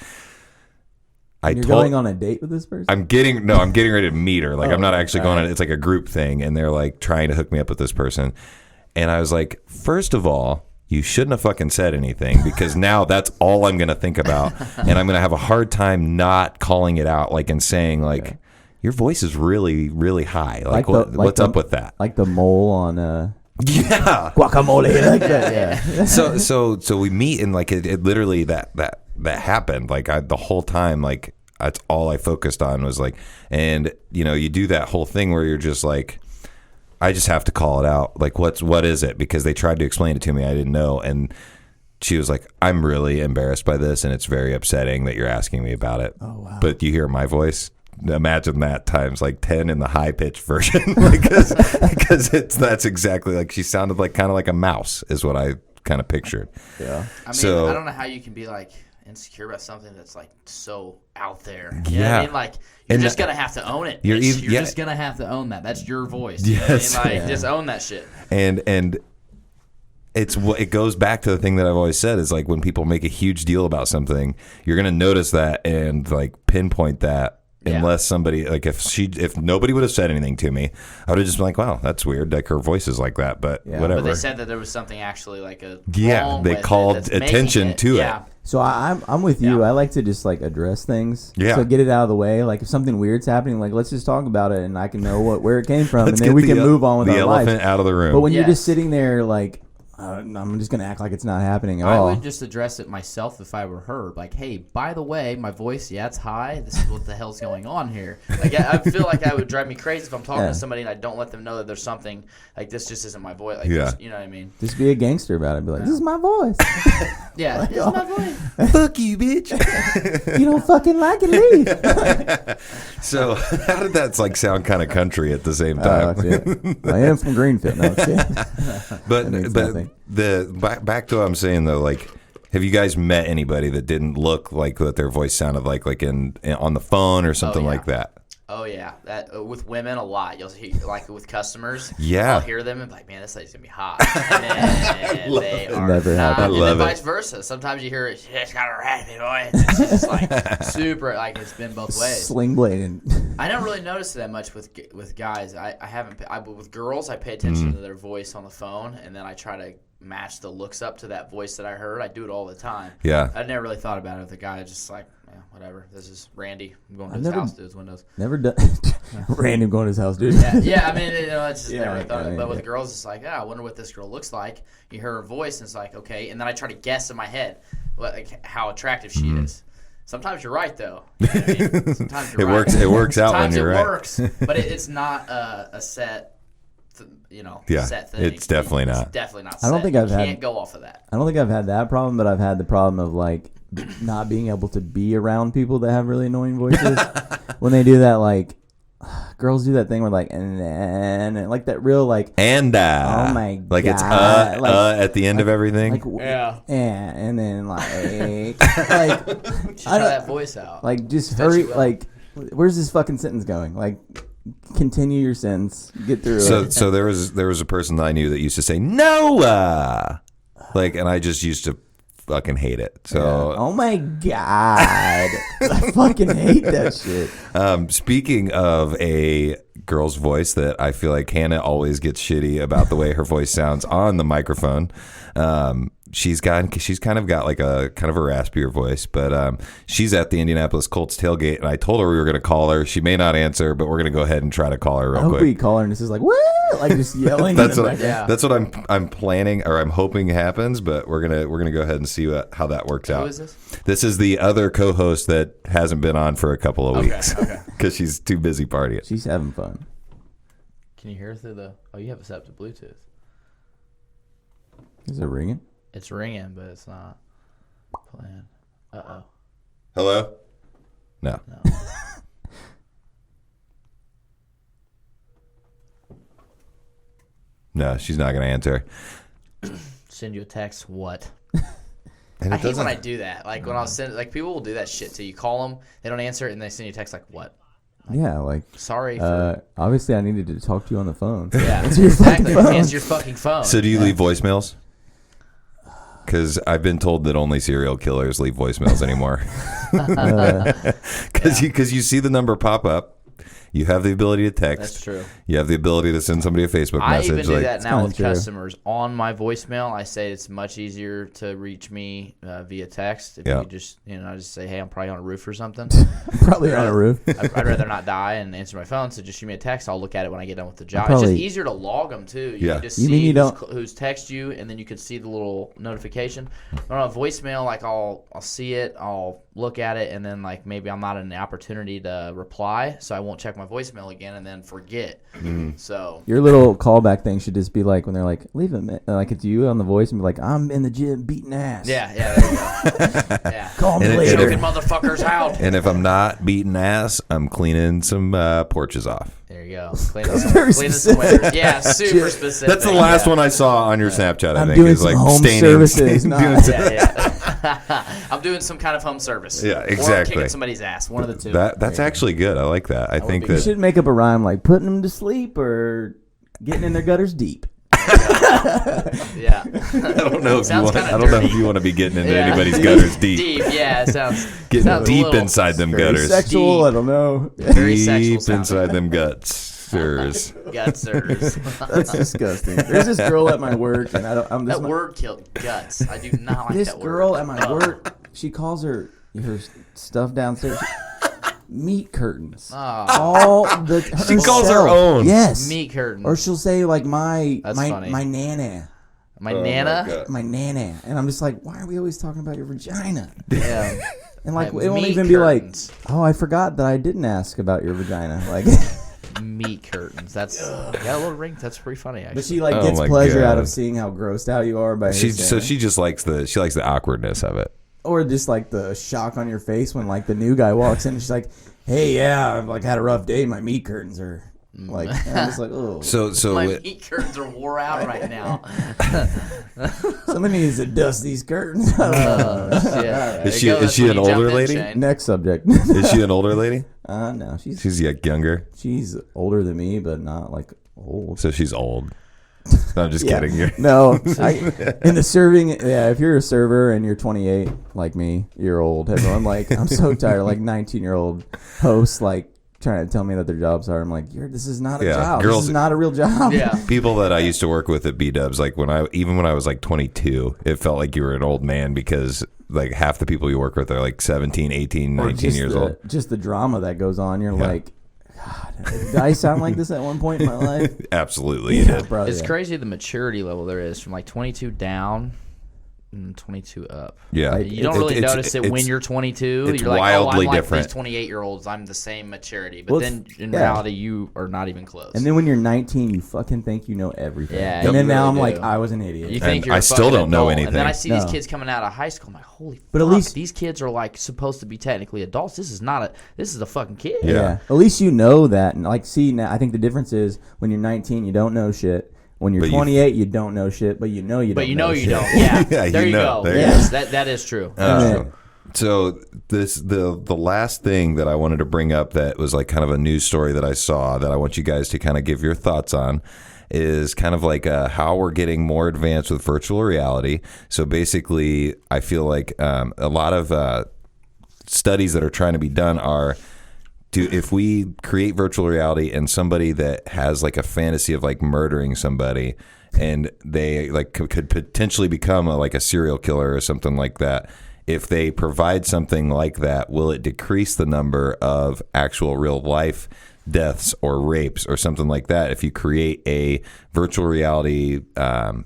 You're going on a date with this person? I'm getting ready to meet her. Like I'm not actually going on. It's like a group thing, and they're like trying to hook me up with this person. And I was like, first of all, you shouldn't have fucking said anything because now that's all I'm going to think about. And I'm going to have a hard time not calling it out, like, and saying, like, your voice is really, really high. Like, what's up with that? Like the mole on guacamole. Like that, yeah. So we meet, and, like, it literally, that happened. Like, the whole time, like, that's all I focused on was, like, and, you do that whole thing where you're just, like, I just have to call it out. Like, what is it? Because they tried to explain it to me. I didn't know. And she was like, I'm really embarrassed by this, and it's very upsetting that you're asking me about it. Oh, wow. But you hear my voice? Imagine that times like 10 in the high-pitched version. Because that's exactly like she sounded like kind of like a mouse is what I kind of pictured. Yeah. I mean, I don't know how you can be like insecure about something that's like so out there. You know what I mean? Like, you're just gonna have to own it. You're just gonna have to own that. That's your voice. Yes. You know what I mean? Just own that shit. And it goes back to the thing that I've always said is like when people make a huge deal about something, you're gonna notice that and like pinpoint that. Unless somebody like if nobody would have said anything to me, I would have just been like, wow, that's weird. Like her voice is like that, but whatever. But they said that there was something actually like a they called attention to it. So I'm with you. I like to just like address things. Yeah. So get it out of the way. Like if something weird's happening, like let's just talk about it, and I can know where it came from, and then we can move on with our life. The elephant out of the room. But when you're just sitting there like. I'm just gonna act like it's not happening at all. I would just address it myself if I were her. Like, hey, by the way, my voice, it's high. This is what the hell's going on here. Like, I feel like that would drive me crazy if I'm talking to somebody and I don't let them know that there's something like this. Just isn't my voice. Like, you know what I mean? Just be a gangster about it. Be like, this is my voice. This is my voice. Fuck you, bitch. You don't fucking like it, leave. So, how did that like sound kind of country at the same time? I am from Greenfield. No, but back to what I'm saying though, like, have you guys met anybody that didn't look like what their voice sounded like in on the phone or something like that? Oh yeah, that with women a lot. You'll hear like with customers. Yeah, I'll hear them and be like, man, this lady's gonna be hot. And then they are never not. I and love then vice versa. Sometimes you hear she's got a raspy voice. It's just like super. Like it's been both ways. Sling blade. I don't really notice that much with guys. I haven't. With girls, I pay attention to their voice on the phone, and then I try to match the looks up to that voice that I heard. I do it all the time. Yeah. I never really thought about it with a guy. Just like, whatever. This is Randy. I'm going to his house, to his windows. Never done. Randy going to his house, dude. Yeah. I mean, it's just never really thought of it. But with girls, it's like, I wonder what this girl looks like. You hear her voice, and it's like, okay. And then I try to guess in my head how attractive she is. Sometimes you're right, though. You know what I mean? Sometimes you're right. It works out when you're right. Sometimes it works, but it's not a set set thing. It's definitely not. It's definitely not. I don't think I've you had. Can't go off of that. I don't think I've had that problem, but I've had the problem of like not being able to be around people that have really annoying voices. When they do that, like girls do that thing where like and like that real like oh my like God. It's like, at the end of everything. Like, and then like Just try that voice out. Like just hurry. Like where's this fucking sentence going? Like. Continue your sentence. Get through it. So there was a person that I knew that used to say Noah, like, and I just used to fucking hate it. So oh my God, I fucking hate that shit. Speaking of a girl's voice that I feel like Hannah always gets shitty about the way her voice sounds on the microphone. She's kind of got like a kind of a raspier voice, but she's at the Indianapolis Colts tailgate, and I told her we were going to call her. She may not answer, but we're going to go ahead and try to call her real quick. I hope we call her and this is like what, like just yelling. That's what I'm planning, or I'm hoping happens. But we're gonna go ahead and see how that works out. Who is this? This is the other co-host that hasn't been on for a couple of weeks because she's too busy partying. She's having fun. Can you hear through the? Oh, you have it set up to Bluetooth. Is it ringing? It's ringing, but it's not playing. Uh-oh. Hello? No. No, she's not going to answer. Send you a text. What? And I hate when I do that. Like when I was sending, like people will do that shit too. You call them, they don't answer, and they send you a text like, "What?" Yeah, like sorry. For... obviously, I needed to talk to you on the phone. Yeah, answer your fucking phone. Answer your fucking phone. So do you leave voicemails? Because I've been told that only serial killers leave voicemails anymore. Because you see the number pop up. You have the ability to text. That's true. You have the ability to send somebody a Facebook message. I even do that now with true. customers. On my voicemail, I say it's much easier to reach me via text. If you just, I just say, hey, I'm probably on a roof or something. Probably on a roof. I'd rather not die and answer my phone, so just shoot me a text. I'll look at it when I get done with the job. It's just easier to log them, too. You can just see who's text you, and then you can see the little notification. But on a voicemail, like I'll see it, I'll look at it, and then like maybe I'm not in the opportunity to reply, so I won't check my voicemail again and then forget. So your little callback thing should just be like when they're like, leave it, like it's you on the voice and be like, I'm in the gym beating ass. Yeah, there you go. Yeah. Call me later. Choking motherfuckers out. And if I'm not beating ass, I'm cleaning some porches off. There you go. Cleaning some windows. Yeah, super specific. That's the last one I saw on your Snapchat. I'm I think doing is some like home services. I'm doing some kind of home service. Yeah, exactly. Or I'm kicking somebody's ass. One of the two. That's actually good. I like that. I think that you should make up a rhyme like putting them to sleep or getting in their gutters deep. Yeah. I don't know if you want to be getting into anybody's gutters deep. Yeah, it sounds getting deep inside them gutters. Sexual, deep. I don't know. Very deep sexual inside them guts. Gutsers. That's disgusting. There's this girl at my work, and that word killed guts. I do not like this that word. This girl at my work, she calls her stuff downstairs meat curtains. She calls her own. Yes, meat curtains. Or she'll say like my funny. my nana. My nana? My nana. And I'm just like, why are we always talking about your vagina? Yeah. And like, it won't even be like, oh, I forgot that I didn't ask about your vagina. Like, meat curtains. That's got a little ring. That's pretty funny, actually. But she like gets pleasure out of seeing how grossed out you are by her so she just likes the awkwardness of it. Or just like the shock on your face when like the new guy walks in and she's like, hey, yeah, I've like had a rough day. My meat curtains are like, and I'm just like, oh. So my meat curtains are wore out right now. Somebody needs to dust these curtains. Is she an older lady? Next subject. Is she an older lady? No, she's younger. She's older than me, but not like old. So she's old. No, I'm just kidding. No, in the serving, if you're a server and you're 28 like me, you're old. Everyone like, I'm so tired of like 19-year-old hosts like trying to tell me that their jobs are. I'm like, this is not a job. This is not a real job. Yeah. People that I used to work with at BDubs, like when I was like 22, it felt like you were an old man because like half the people you work with are like 17, 18, 19 years old. Just the drama that goes on. You're like, God, did I sound like this at one point in my life? Absolutely, you did. Bro, it's crazy the maturity level there is from like 22 down. 22 up. Yeah. You don't really notice it when you're 22. It's you're like, wildly I like different. these 28-year-olds. I'm the same maturity. But then in reality, you are not even close. And then when you're 19, you fucking think you know everything. Yeah, and then you now really I'm like, do. I was an idiot. You think you're I still don't know anything. And then I see these kids coming out of high school. I'm like, holy But fuck, at least these kids are like supposed to be technically adults. This is a fucking kid. Yeah. At least you know that. And like, see, now I think the difference is when you're 19, you don't know shit. When you're 28, you don't know shit, but you know you don't. But you know you shit. don't. Yeah. Yeah, there you know. go. There Yes, that is true. So the last thing that I wanted to bring up that was like kind of a news story that I saw that I want you guys to kind of give your thoughts on is kind of like how we're getting more advanced with virtual reality. So basically, I feel like a lot of studies that are trying to be done are, if we create virtual reality and somebody that has like a fantasy of like murdering somebody and they like could potentially become like a serial killer or something like that, if they provide something like that, will it decrease the number of actual real life deaths or rapes or something like that if you create a virtual reality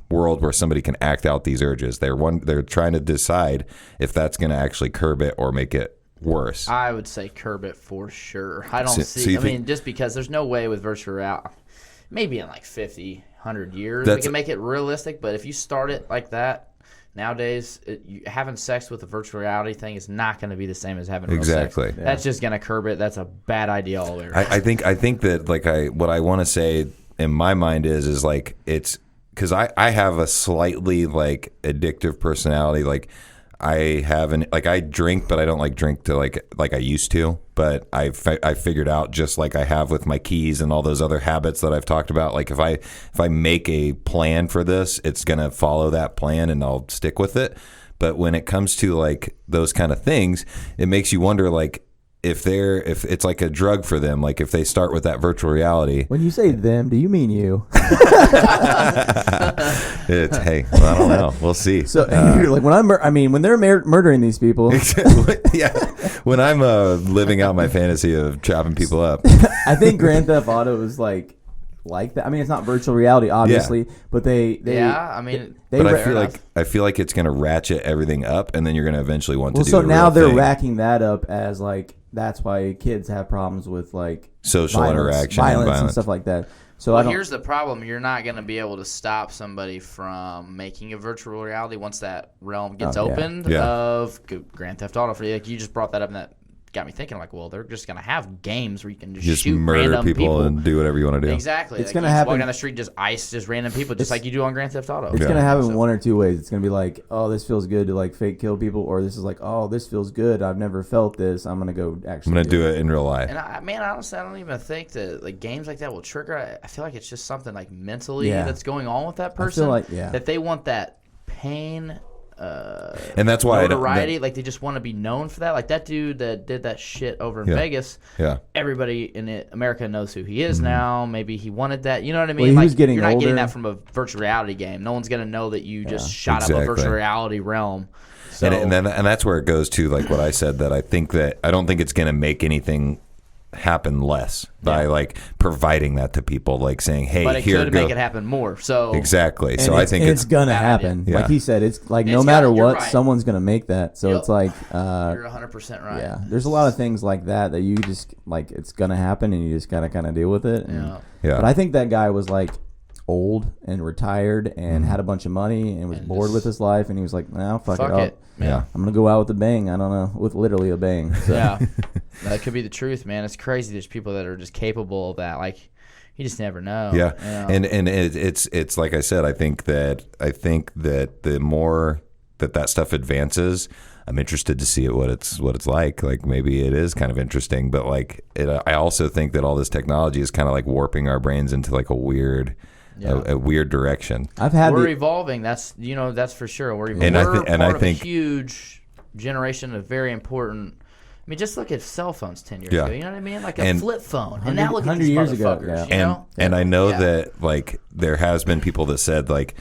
world where somebody can act out these urges? They're trying to decide if that's going to actually curb it or make it worse. I would say curb it for sure. I don't see. I mean, just because there's no way with virtual reality, maybe in like 50, 100 years, we can make it realistic. But if you start it like that nowadays, having sex with a virtual reality thing is not going to be the same as having real sex. Yeah. That's just going to curb it. That's a bad idea all the way around. I think that like what I want to say in my mind is like it's because I have a slightly like addictive personality. Like I drink, but I don't like drink to like I used to. But I figured out, just like I have with my keys and all those other habits that I've talked about, like if I make a plan for this, it's gonna follow that plan and I'll stick with it. But when it comes to like those kind of things, it makes you wonder like if it's like a drug for them, like if they start with that virtual reality. When you say them, do you mean you? Hey, well, I don't know. We'll see. So like when they're murdering these people. Yeah, when I'm living out my fantasy of chopping people up. I think Grand Theft Auto is like that. I mean, it's not virtual reality, obviously, but they I mean, but I feel like it's going to ratchet everything up, and then you're going to eventually want to do. So the now real they're thing. racking that up as like that's why kids have problems with like social interaction, violence and stuff like that. So here's the problem: you're not going to be able to stop somebody from making a virtual reality once that realm gets opened of Grand Theft Auto. Like you just brought that up, and that got me thinking. Like, well, they're just going to have games where you can just shoot murder random people and do whatever you want to do. Exactly. It's like going to you happen. Walk down the street, just ice, just random people, just like you do on Grand Theft Auto. It's going to happen one or two ways. It's going to be like, oh, this feels good to like fake kill people, or this is like, oh, this feels good. I've never felt this. I'm going to go actually. I'm going to do it in real life. And honestly, I don't even think that like games like that will trigger. I feel like it's just something like mentally that's going on with that person. I feel like, that they want that pain. And that's why notoriety, like they just want to be known for that. Like that dude that did that shit over in Vegas. Yeah, everybody in America knows who he is now. Maybe he wanted that. You know what I mean? Well, like you're not older. Getting that from a virtual reality game. No one's gonna know that you just shot up a virtual reality realm. So, and that's where it goes to like what I said, that I don't think it's gonna make anything happen less by like providing that to people, like saying, hey, but it here could make it happen more. So exactly. And so I think it's gonna happen. Yeah. Like he said, it's like no matter what, someone's gonna make that. So it's like you're 100% right. Yeah, there's a lot of things like that you just like it's gonna happen, and you just gotta kind of deal with it. And, But I think that guy was like old and retired and had a bunch of money and was bored with his life, and he was like, "No, fuck it up. Yeah, I'm gonna go out with a bang. I don't know, with literally a bang." So. Yeah, that could be the truth, man. It's crazy. There's people that are just capable of that. Like you just never know. Yeah, you know? and it's like I said. I think that the more that stuff advances, I'm interested to see what it's like. Like maybe it is kind of interesting, but like I also think that all this technology is kind of like warping our brains into like a weird direction. We're evolving. That's for sure. We're evolving. I think a huge generation of very important. I mean, just look at cell phones 10 years ago. You know what I mean? Like a flip phone. And now look at these years motherfuckers. ago. You know? And I know that like there has been people that said like,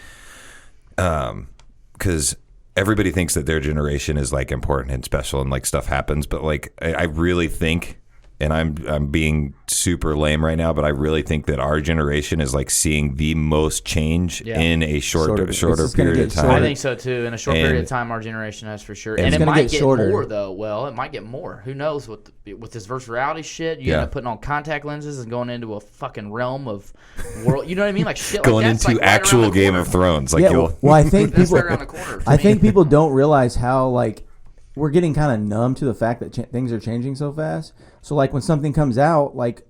because everybody thinks that their generation is like important and special and like stuff happens, but like I really think and I'm being super lame right now, but I really think that our generation is like seeing the most change in a shorter period of time. I think so too. In a short period of time, our generation has for sure. And it might get more though. Well, it might get more. Who knows with this virtual reality shit? You end up putting on contact lenses and going into a fucking realm of world. You know what I mean? Like shit. Going like that's into like actual right Game of Thrones. Like I think that's people. right around the corner. I think people don't realize how like we're getting kind of numb to the fact that things are changing so fast. So like when something comes out, like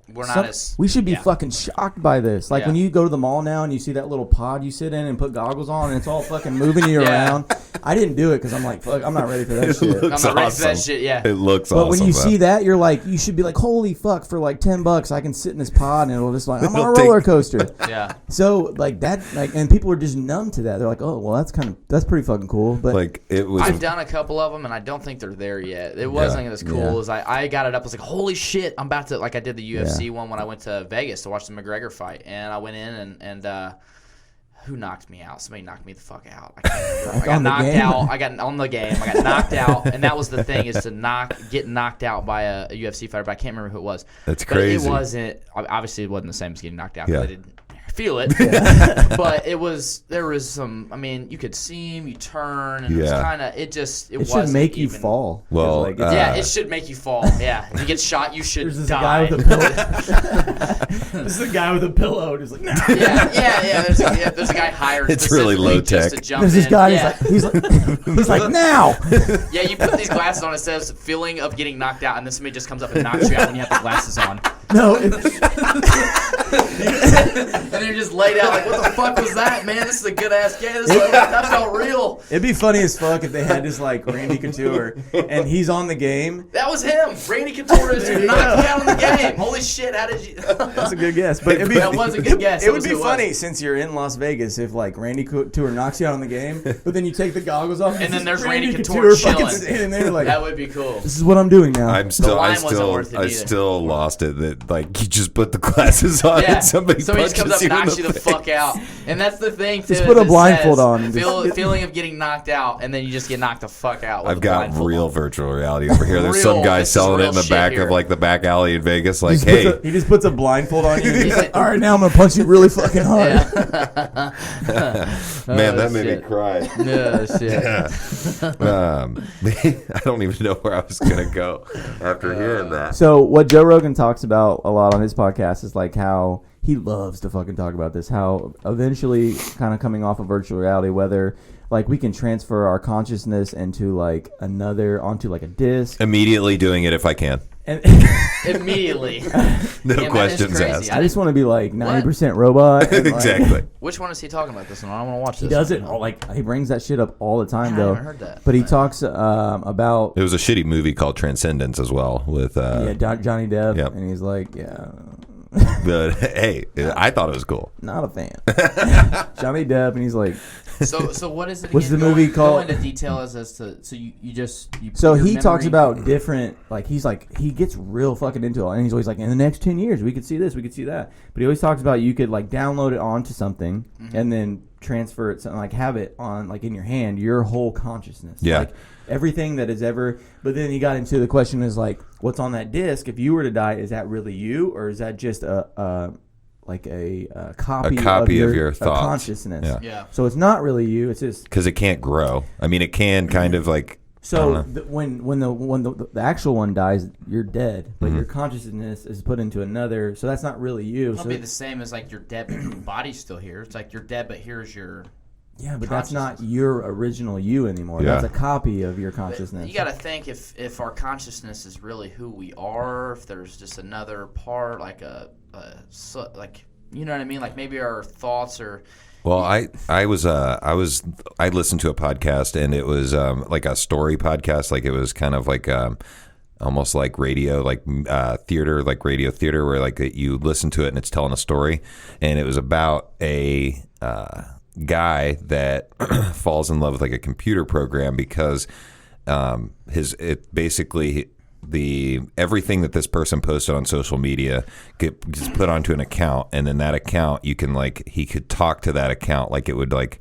we should be fucking shocked by this. Like when you go to the mall now and you see that little pod you sit in and put goggles on and it's all fucking moving you around. I didn't do it because I'm like, fuck, I'm not ready for that shit. I'm not ready for that shit. Yeah, it looks awesome. But when you see that, you're like, you should be like, holy fuck! For like $10, I can sit in this pod and it'll just like I'm on a roller coaster. Yeah. So like that, like, and people are just numb to that. They're like, oh, well, that's pretty fucking cool. But like it was. I've done a couple of them and I don't think they're there yet. It wasn't as cool as I got it up. I was like, holy shit! I'm about to like I did the UFC one when I went to Vegas to watch the McGregor fight, and I went in and who knocked me out? Somebody knocked me the fuck out. I can't remember. I got knocked out. I got on the game. I got knocked out, and that was the thing is to get knocked out by a UFC fighter, but I can't remember who it was. That's crazy. But it wasn't. Obviously, it wasn't the same as getting knocked out. I didn't feel it, but there was some. I mean, you could see him. You turn, and it was kind of. It should make you fall. Well, like, it should make you fall. Yeah, if you get shot, you should die. This is a guy with a pillow, just like nah. Yeah. There's a guy hired. It's really low tech. To jump There's this guy. in. He's like now. Yeah, you put these glasses on. It says feeling of getting knocked out, and then somebody just comes up and knocks you out when you have the glasses on. No. And then you're just laid out like, what the fuck was that, man? This is a good ass game. That felt real. It'd be funny as fuck if they had this like Randy Couture and he's on the game. That was him. Randy Couture is knocked me out on the game. Holy shit! How did you? That's a good guess, but that was a good guess. It would be funny since you're in Las Vegas if like Randy Couture knocks you out on the game, but then you take the goggles off and then there's Randy Couture chilling. Standing there like, that would be cool. This is what I'm doing now. I still lost it that like you just put the glasses on and somebody just comes up and knocks you the fuck out. And that's the thing too. Just put a blindfold on. Feeling of getting knocked out, and then you just get knocked the fuck out. I've got real virtual reality over here. There's some guy selling it in the back of like the back alley in Vegas. Like, hey, he just puts a blindfold on you. He's like, all right, now I'm gonna punch you really fucking hard. Man, that made me cry. No shit. I don't even know where I was gonna go after hearing that. So what Joe Rogan talks about a lot on his podcast is like how he loves to fucking talk about this, how eventually kind of coming off of virtual reality, whether like we can transfer our consciousness into like onto like a disc. Immediately doing it if I can. Immediately. No questions asked. I just want to be like 90% robot. Exactly. Which one is he talking about this one? I want to watch this. He does it. Like he brings that shit up all the time though. I haven't heard that. But he talks about. It was a shitty movie called Transcendence as well with Johnny Depp. Yep. And he's like, But hey, I thought it was cool. Not a fan. Johnny Depp, and he's like. So what is it? What's the movie called? Go into detail as to so he talks about different like he gets real fucking into it, and he's always like, in the next 10 years we could see this, we could see that. But he always talks about you could like download it onto something and then transfer it, like have it on like in your hand, your whole consciousness. Yeah. Like everything that is ever. But then he got into the question is like, what's on that disc? If you were to die, is that really you, or is that just a copy of your thoughts, consciousness? Yeah. So it's not really you. It's just because it can't grow. I mean, it can kind of like. So when the actual one dies, you're dead, but your consciousness is put into another. So that's not really you. It'll be the same as like you're dead, but your body's still here. It's like you're dead, but here's your. Yeah, but that's not your original you anymore. Yeah. That's a copy of your consciousness. But you got to think if our consciousness is really who we are, if there's just another part, like like you know what I mean, like maybe our thoughts are. Well, I listened to a podcast, and it was like a story podcast, like it was kind of like almost like radio, like theater, like radio theater, where like you listen to it and it's telling a story, and it was about a guy that falls in love with like a computer program because everything that this person posted on social media gets put onto an account, and then that account he could talk to that account, like it would like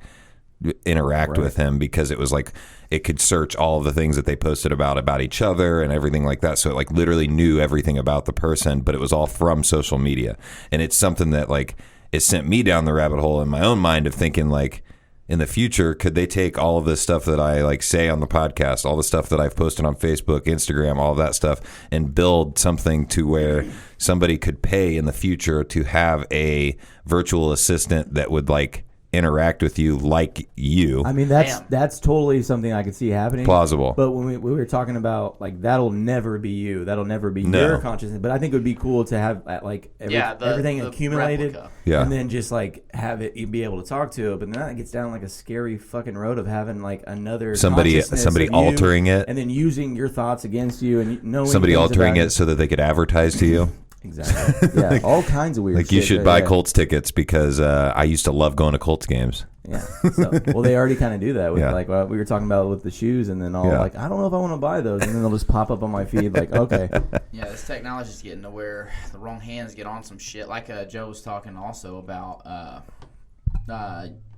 interact with him because it was like it could search all of the things that they posted about each other and everything like that. So it like literally knew everything about the person, but it was all from social media. And it's something that like it sent me down the rabbit hole in my own mind of thinking like, in the future, could they take all of this stuff that I like say on the podcast, all the stuff that I've posted on Facebook, Instagram, all of that stuff, and build something to where somebody could pay in the future to have a virtual assistant that would like interact with you like you? I mean, that's totally something I could see happening. Plausible. But when we were talking about like that'll never be you, that'll never be your consciousness. But I think it would be cool to have like everything accumulated, and then just like have it be able to talk to it. But then that gets down like a scary fucking road of having like another somebody altering it, and then using your thoughts against you, and knowing somebody altering it so that they could advertise to you. Exactly. Yeah, all kinds of weird like shit. You should buy Colts tickets because I used to love going to Colts games. Yeah. So, well, they already kind of do that with like what we were talking about with the shoes, and then like, I don't know if I want to buy those, and then they'll just pop up on my feed like, okay. Yeah, this technology is getting to where the wrong hands get on some shit. Like Joe was talking also about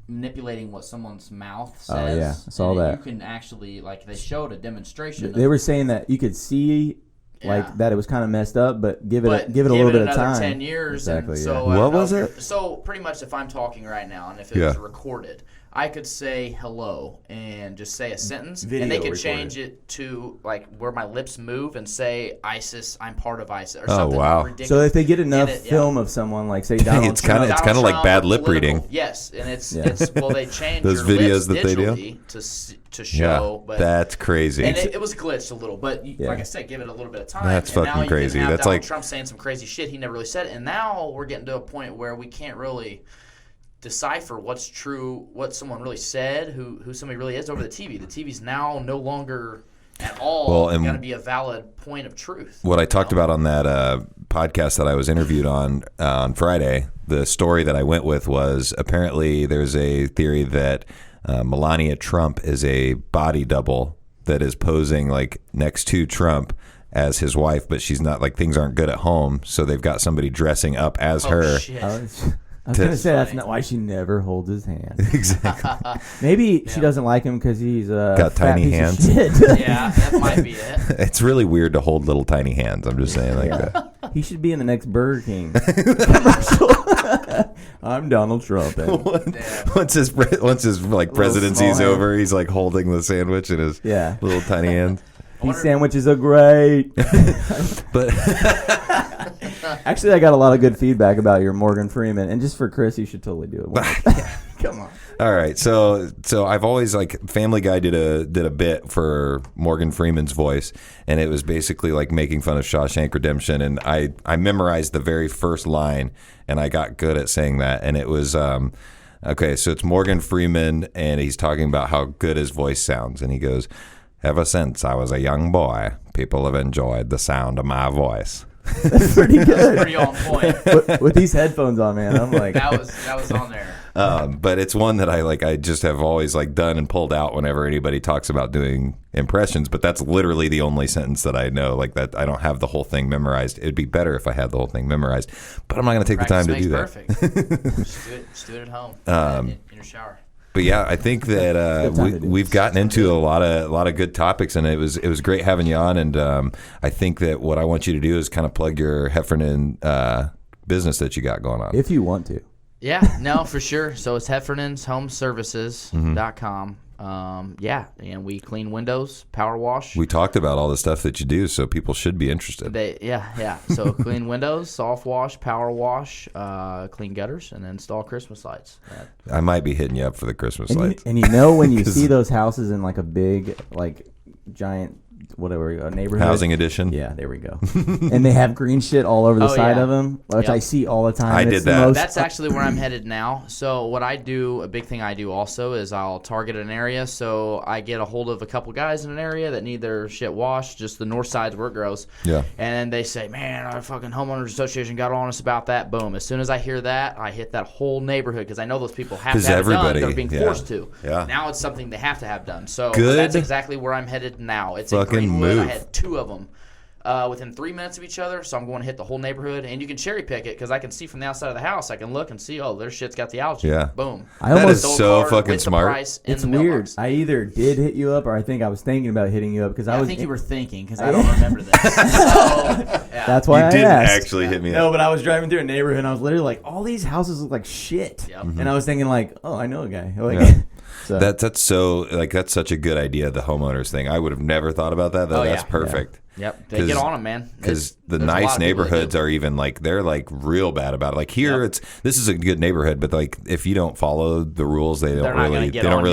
manipulating what someone's mouth says. Oh yeah, I saw that. You can actually they showed a demonstration. They were saying that you could see. Like that, it was kind of messed up, but give it a little bit of time. 10 years. Exactly. And so, what was it? So pretty much, if I'm talking right now, and if it was recorded, I could say hello and just say a sentence, and they could change it to like where my lips move and say ISIS, I'm part of ISIS, or something ridiculous. So if they get enough film of someone, like say Donald Trump, it's kind of like bad lip reading. Yes, and it's well, they change those your videos lips that they do to show. But that's crazy. And it was glitched a little, but like I said, give it a little bit of time. That's and fucking now crazy. You can have That's Donald like Trump saying some crazy shit he never really said, and now we're getting to a point where we can't really decipher what's true, what someone really said, who somebody really is over the TV. The TV's now no longer at all going to be a valid point of truth. What I talked about on that podcast that I was interviewed on Friday, the story that I went with was apparently there's a theory that Melania Trump is a body double that is posing like next to Trump as his wife, but she's not, like things aren't good at home, so they've got somebody dressing up as her. Shit. I was going to say that's not why she never holds his hand. Exactly. Maybe she doesn't like him because he's got tiny hands. Yeah, that might be it. It's really weird to hold little tiny hands. I'm just saying like that. He should be in the next Burger King commercial. I'm Donald Trump. Once his like presidency's over, he's like holding the sandwich in his little tiny hand. These sandwiches are great. But actually, I got a lot of good feedback about your Morgan Freeman, and just for Chris, you should totally do it. Come on. All right, so I've always like Family Guy did a bit for Morgan Freeman's voice, and it was basically like making fun of Shawshank Redemption, and I memorized the very first line, and I got good at saying that, and it was okay. So it's Morgan Freeman, and he's talking about how good his voice sounds, and he goes, "Ever since I was a young boy, people have enjoyed the sound of my voice." That's pretty good. Pretty on point. With these headphones on, man, I'm like that was on there. But it's one that I just have always like done and pulled out whenever anybody talks about doing impressions. But that's literally the only sentence that I know. Like that, I don't have the whole thing memorized. It'd be better if I had the whole thing memorized. But I'm not going to take the time to do that. Perfect. Just do it at home in your shower. But yeah, I think that we've gotten into a lot of good topics, and it was great having you on. And I think that what I want you to do is kind of plug your Heffernan business that you got going on, if you want to. Yeah, no, for sure. So it's Heffernan'sHomeServices.com. And we clean windows, power wash. We talked about all the stuff that you do, so people should be interested. So clean windows, soft wash, power wash, clean gutters, and install Christmas lights. I might be hitting you up for the Christmas lights. And you know when you see those houses in like a big, like giant, whatever, a neighborhood. Housing edition. Yeah, there we go. And they have green shit all over the side of them, which I see all the time. I did that. That's actually where I'm headed now. So what I do, a big thing I do also is I'll target an area. So I get a hold of a couple guys in an area that need their shit washed, just the north side's where it grows. Yeah. And they say, man, our fucking homeowners association got on us about that. Boom. As soon as I hear that, I hit that whole neighborhood because I know those people have to have it done. They're being forced to. Yeah. Now it's something they have to have done. So Good. that's exactly where I'm headed now. It's fucking in Greenwood. move. I had 2 of them within 3 minutes of each other, so I'm going to hit the whole neighborhood, and you can cherry pick it because I can see from the outside of the house. I can look and see, their shit's got the algae. Yeah. Boom. That is so fucking smart. It's weird. I either did hit you up or I think I was thinking about hitting you up because I think you were thinking because I don't remember this. That's why you I didn't asked. actually hit me up. No, but I was driving through a neighborhood and I was literally like, all these houses look like shit. Yep. And I was thinking like, I know a guy. Like, Yeah. so. That's so like that's such a good idea, the homeowners thing. I would have never thought about that. Though. That's perfect. Yep, they get on them, man. Because the nice neighborhoods are even like they're like real bad about it. Like here, this is a good neighborhood, but like if you don't follow the rules, they don't really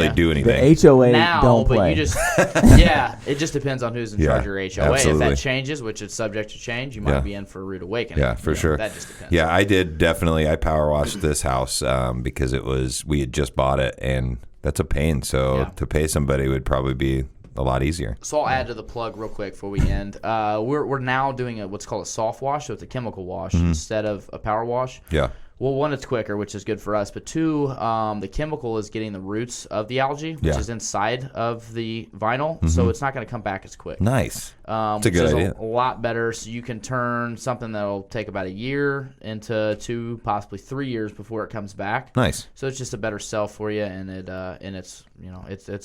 do anything. The HOA don't play. But you just it just depends on who's in charge of your HOA. Absolutely. If that changes, which is subject to change, you might be in for a rude awakening. Yeah, for sure. That just depends. Yeah, I did definitely. I power washed this house because we had just bought it, and that's a pain. So to pay somebody would probably be a lot easier. So I'll add to the plug real quick before we end. We're now doing what's called a soft wash, so it's a chemical wash instead of a power wash. Yeah. Well, one, it's quicker, which is good for us. But two, the chemical is getting the roots of the algae, which is inside of the vinyl, so it's not going to come back as quick. Nice. That's a good idea. A lot better. So you can turn something that'll take about a year into 2, possibly 3 years before it comes back. Nice. So it's just a better sell for you, and it's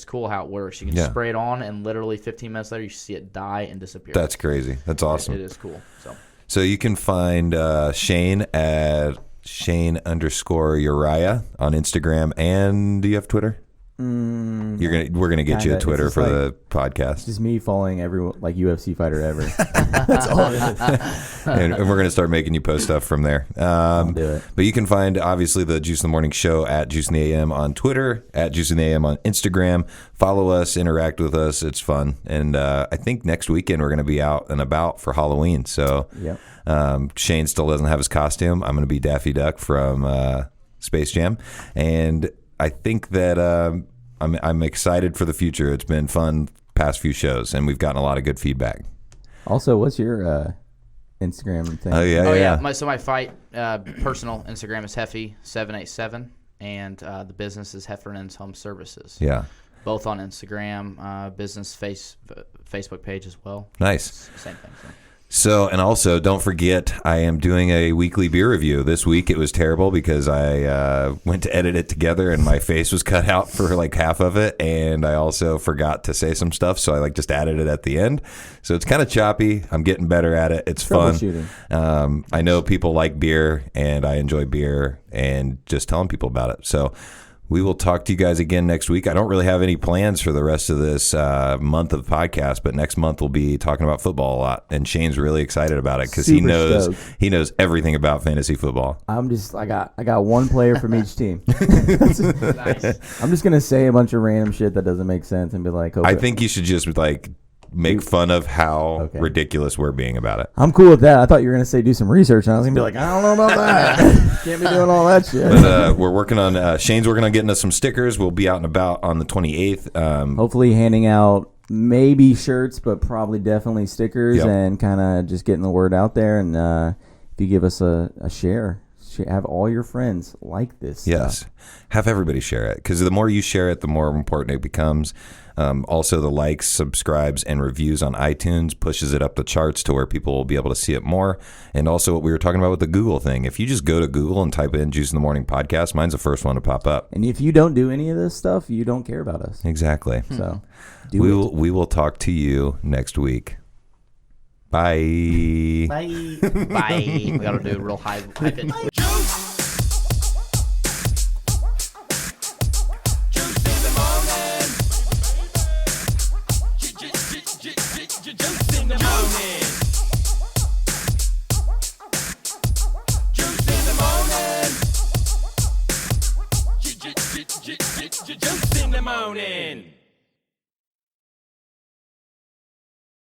cool how it works. You can spray it on, and literally 15 minutes later, you see it die and disappear. That's crazy. That's awesome. It is cool. So you can find Shane at Shane_Uriah on Instagram, and do you have Twitter? We're gonna get you a Twitter for the podcast. It's just me following every UFC fighter ever. That's all it is. And we're gonna start making you post stuff from there. I'll do it. But you can find obviously the Juice in the Morning show at Juice in the AM on Twitter, at Juice in the AM on Instagram. Follow us, interact with us. It's fun, and I think next weekend we're gonna be out and about for Halloween. So Shane still doesn't have his costume. I'm gonna be Daffy Duck from Space Jam, and I think that I'm excited for the future. It's been fun past few shows, and we've gotten a lot of good feedback. Also, what's your Instagram thing? Oh yeah. My fight personal Instagram is Heffy787, and the business is Heffernan's Home Services. Yeah. Both on Instagram, business Facebook page as well. Nice. Same thing. So, and also, don't forget, I am doing a weekly beer review. This week it was terrible because I went to edit it together and my face was cut out for like half of it, and I also forgot to say some stuff, so I just added it at the end. So it's kind of choppy. I'm getting better at it. It's fun. I know people like beer, and I enjoy beer, and just telling people about it. So we will talk to you guys again next week. I don't really have any plans for the rest of this month of podcast, but next month we'll be talking about football a lot, and Shane's really excited about it because he knows everything about fantasy football. I got one player from each team. Nice. I'm just gonna say a bunch of random shit that doesn't make sense and be like, I think you should just make fun of how ridiculous we're being about it. I'm cool with that. I thought you were going to say do some research, and I was going to be like, I don't know about that. Can't be doing all that shit. But we're working on, Shane's working on getting us some stickers. We'll be out and about on the 28th. Hopefully handing out maybe shirts, but probably definitely stickers, and kind of just getting the word out there. And if you give us a share, have all your friends like this stuff. Have everybody share it, because the more you share it, the more important it becomes. Also, the likes, subscribes, and reviews on iTunes pushes it up the charts to where people will be able to see it more. And also what we were talking about with the Google thing. If you just go to Google and type in Juice in the Morning Podcast, mine's the first one to pop up. And if you don't do any of this stuff, you don't care about us. Exactly. So we will talk to you next week. Bye. Bye. Bye. We got to do a real high pitch. Juice in the morning.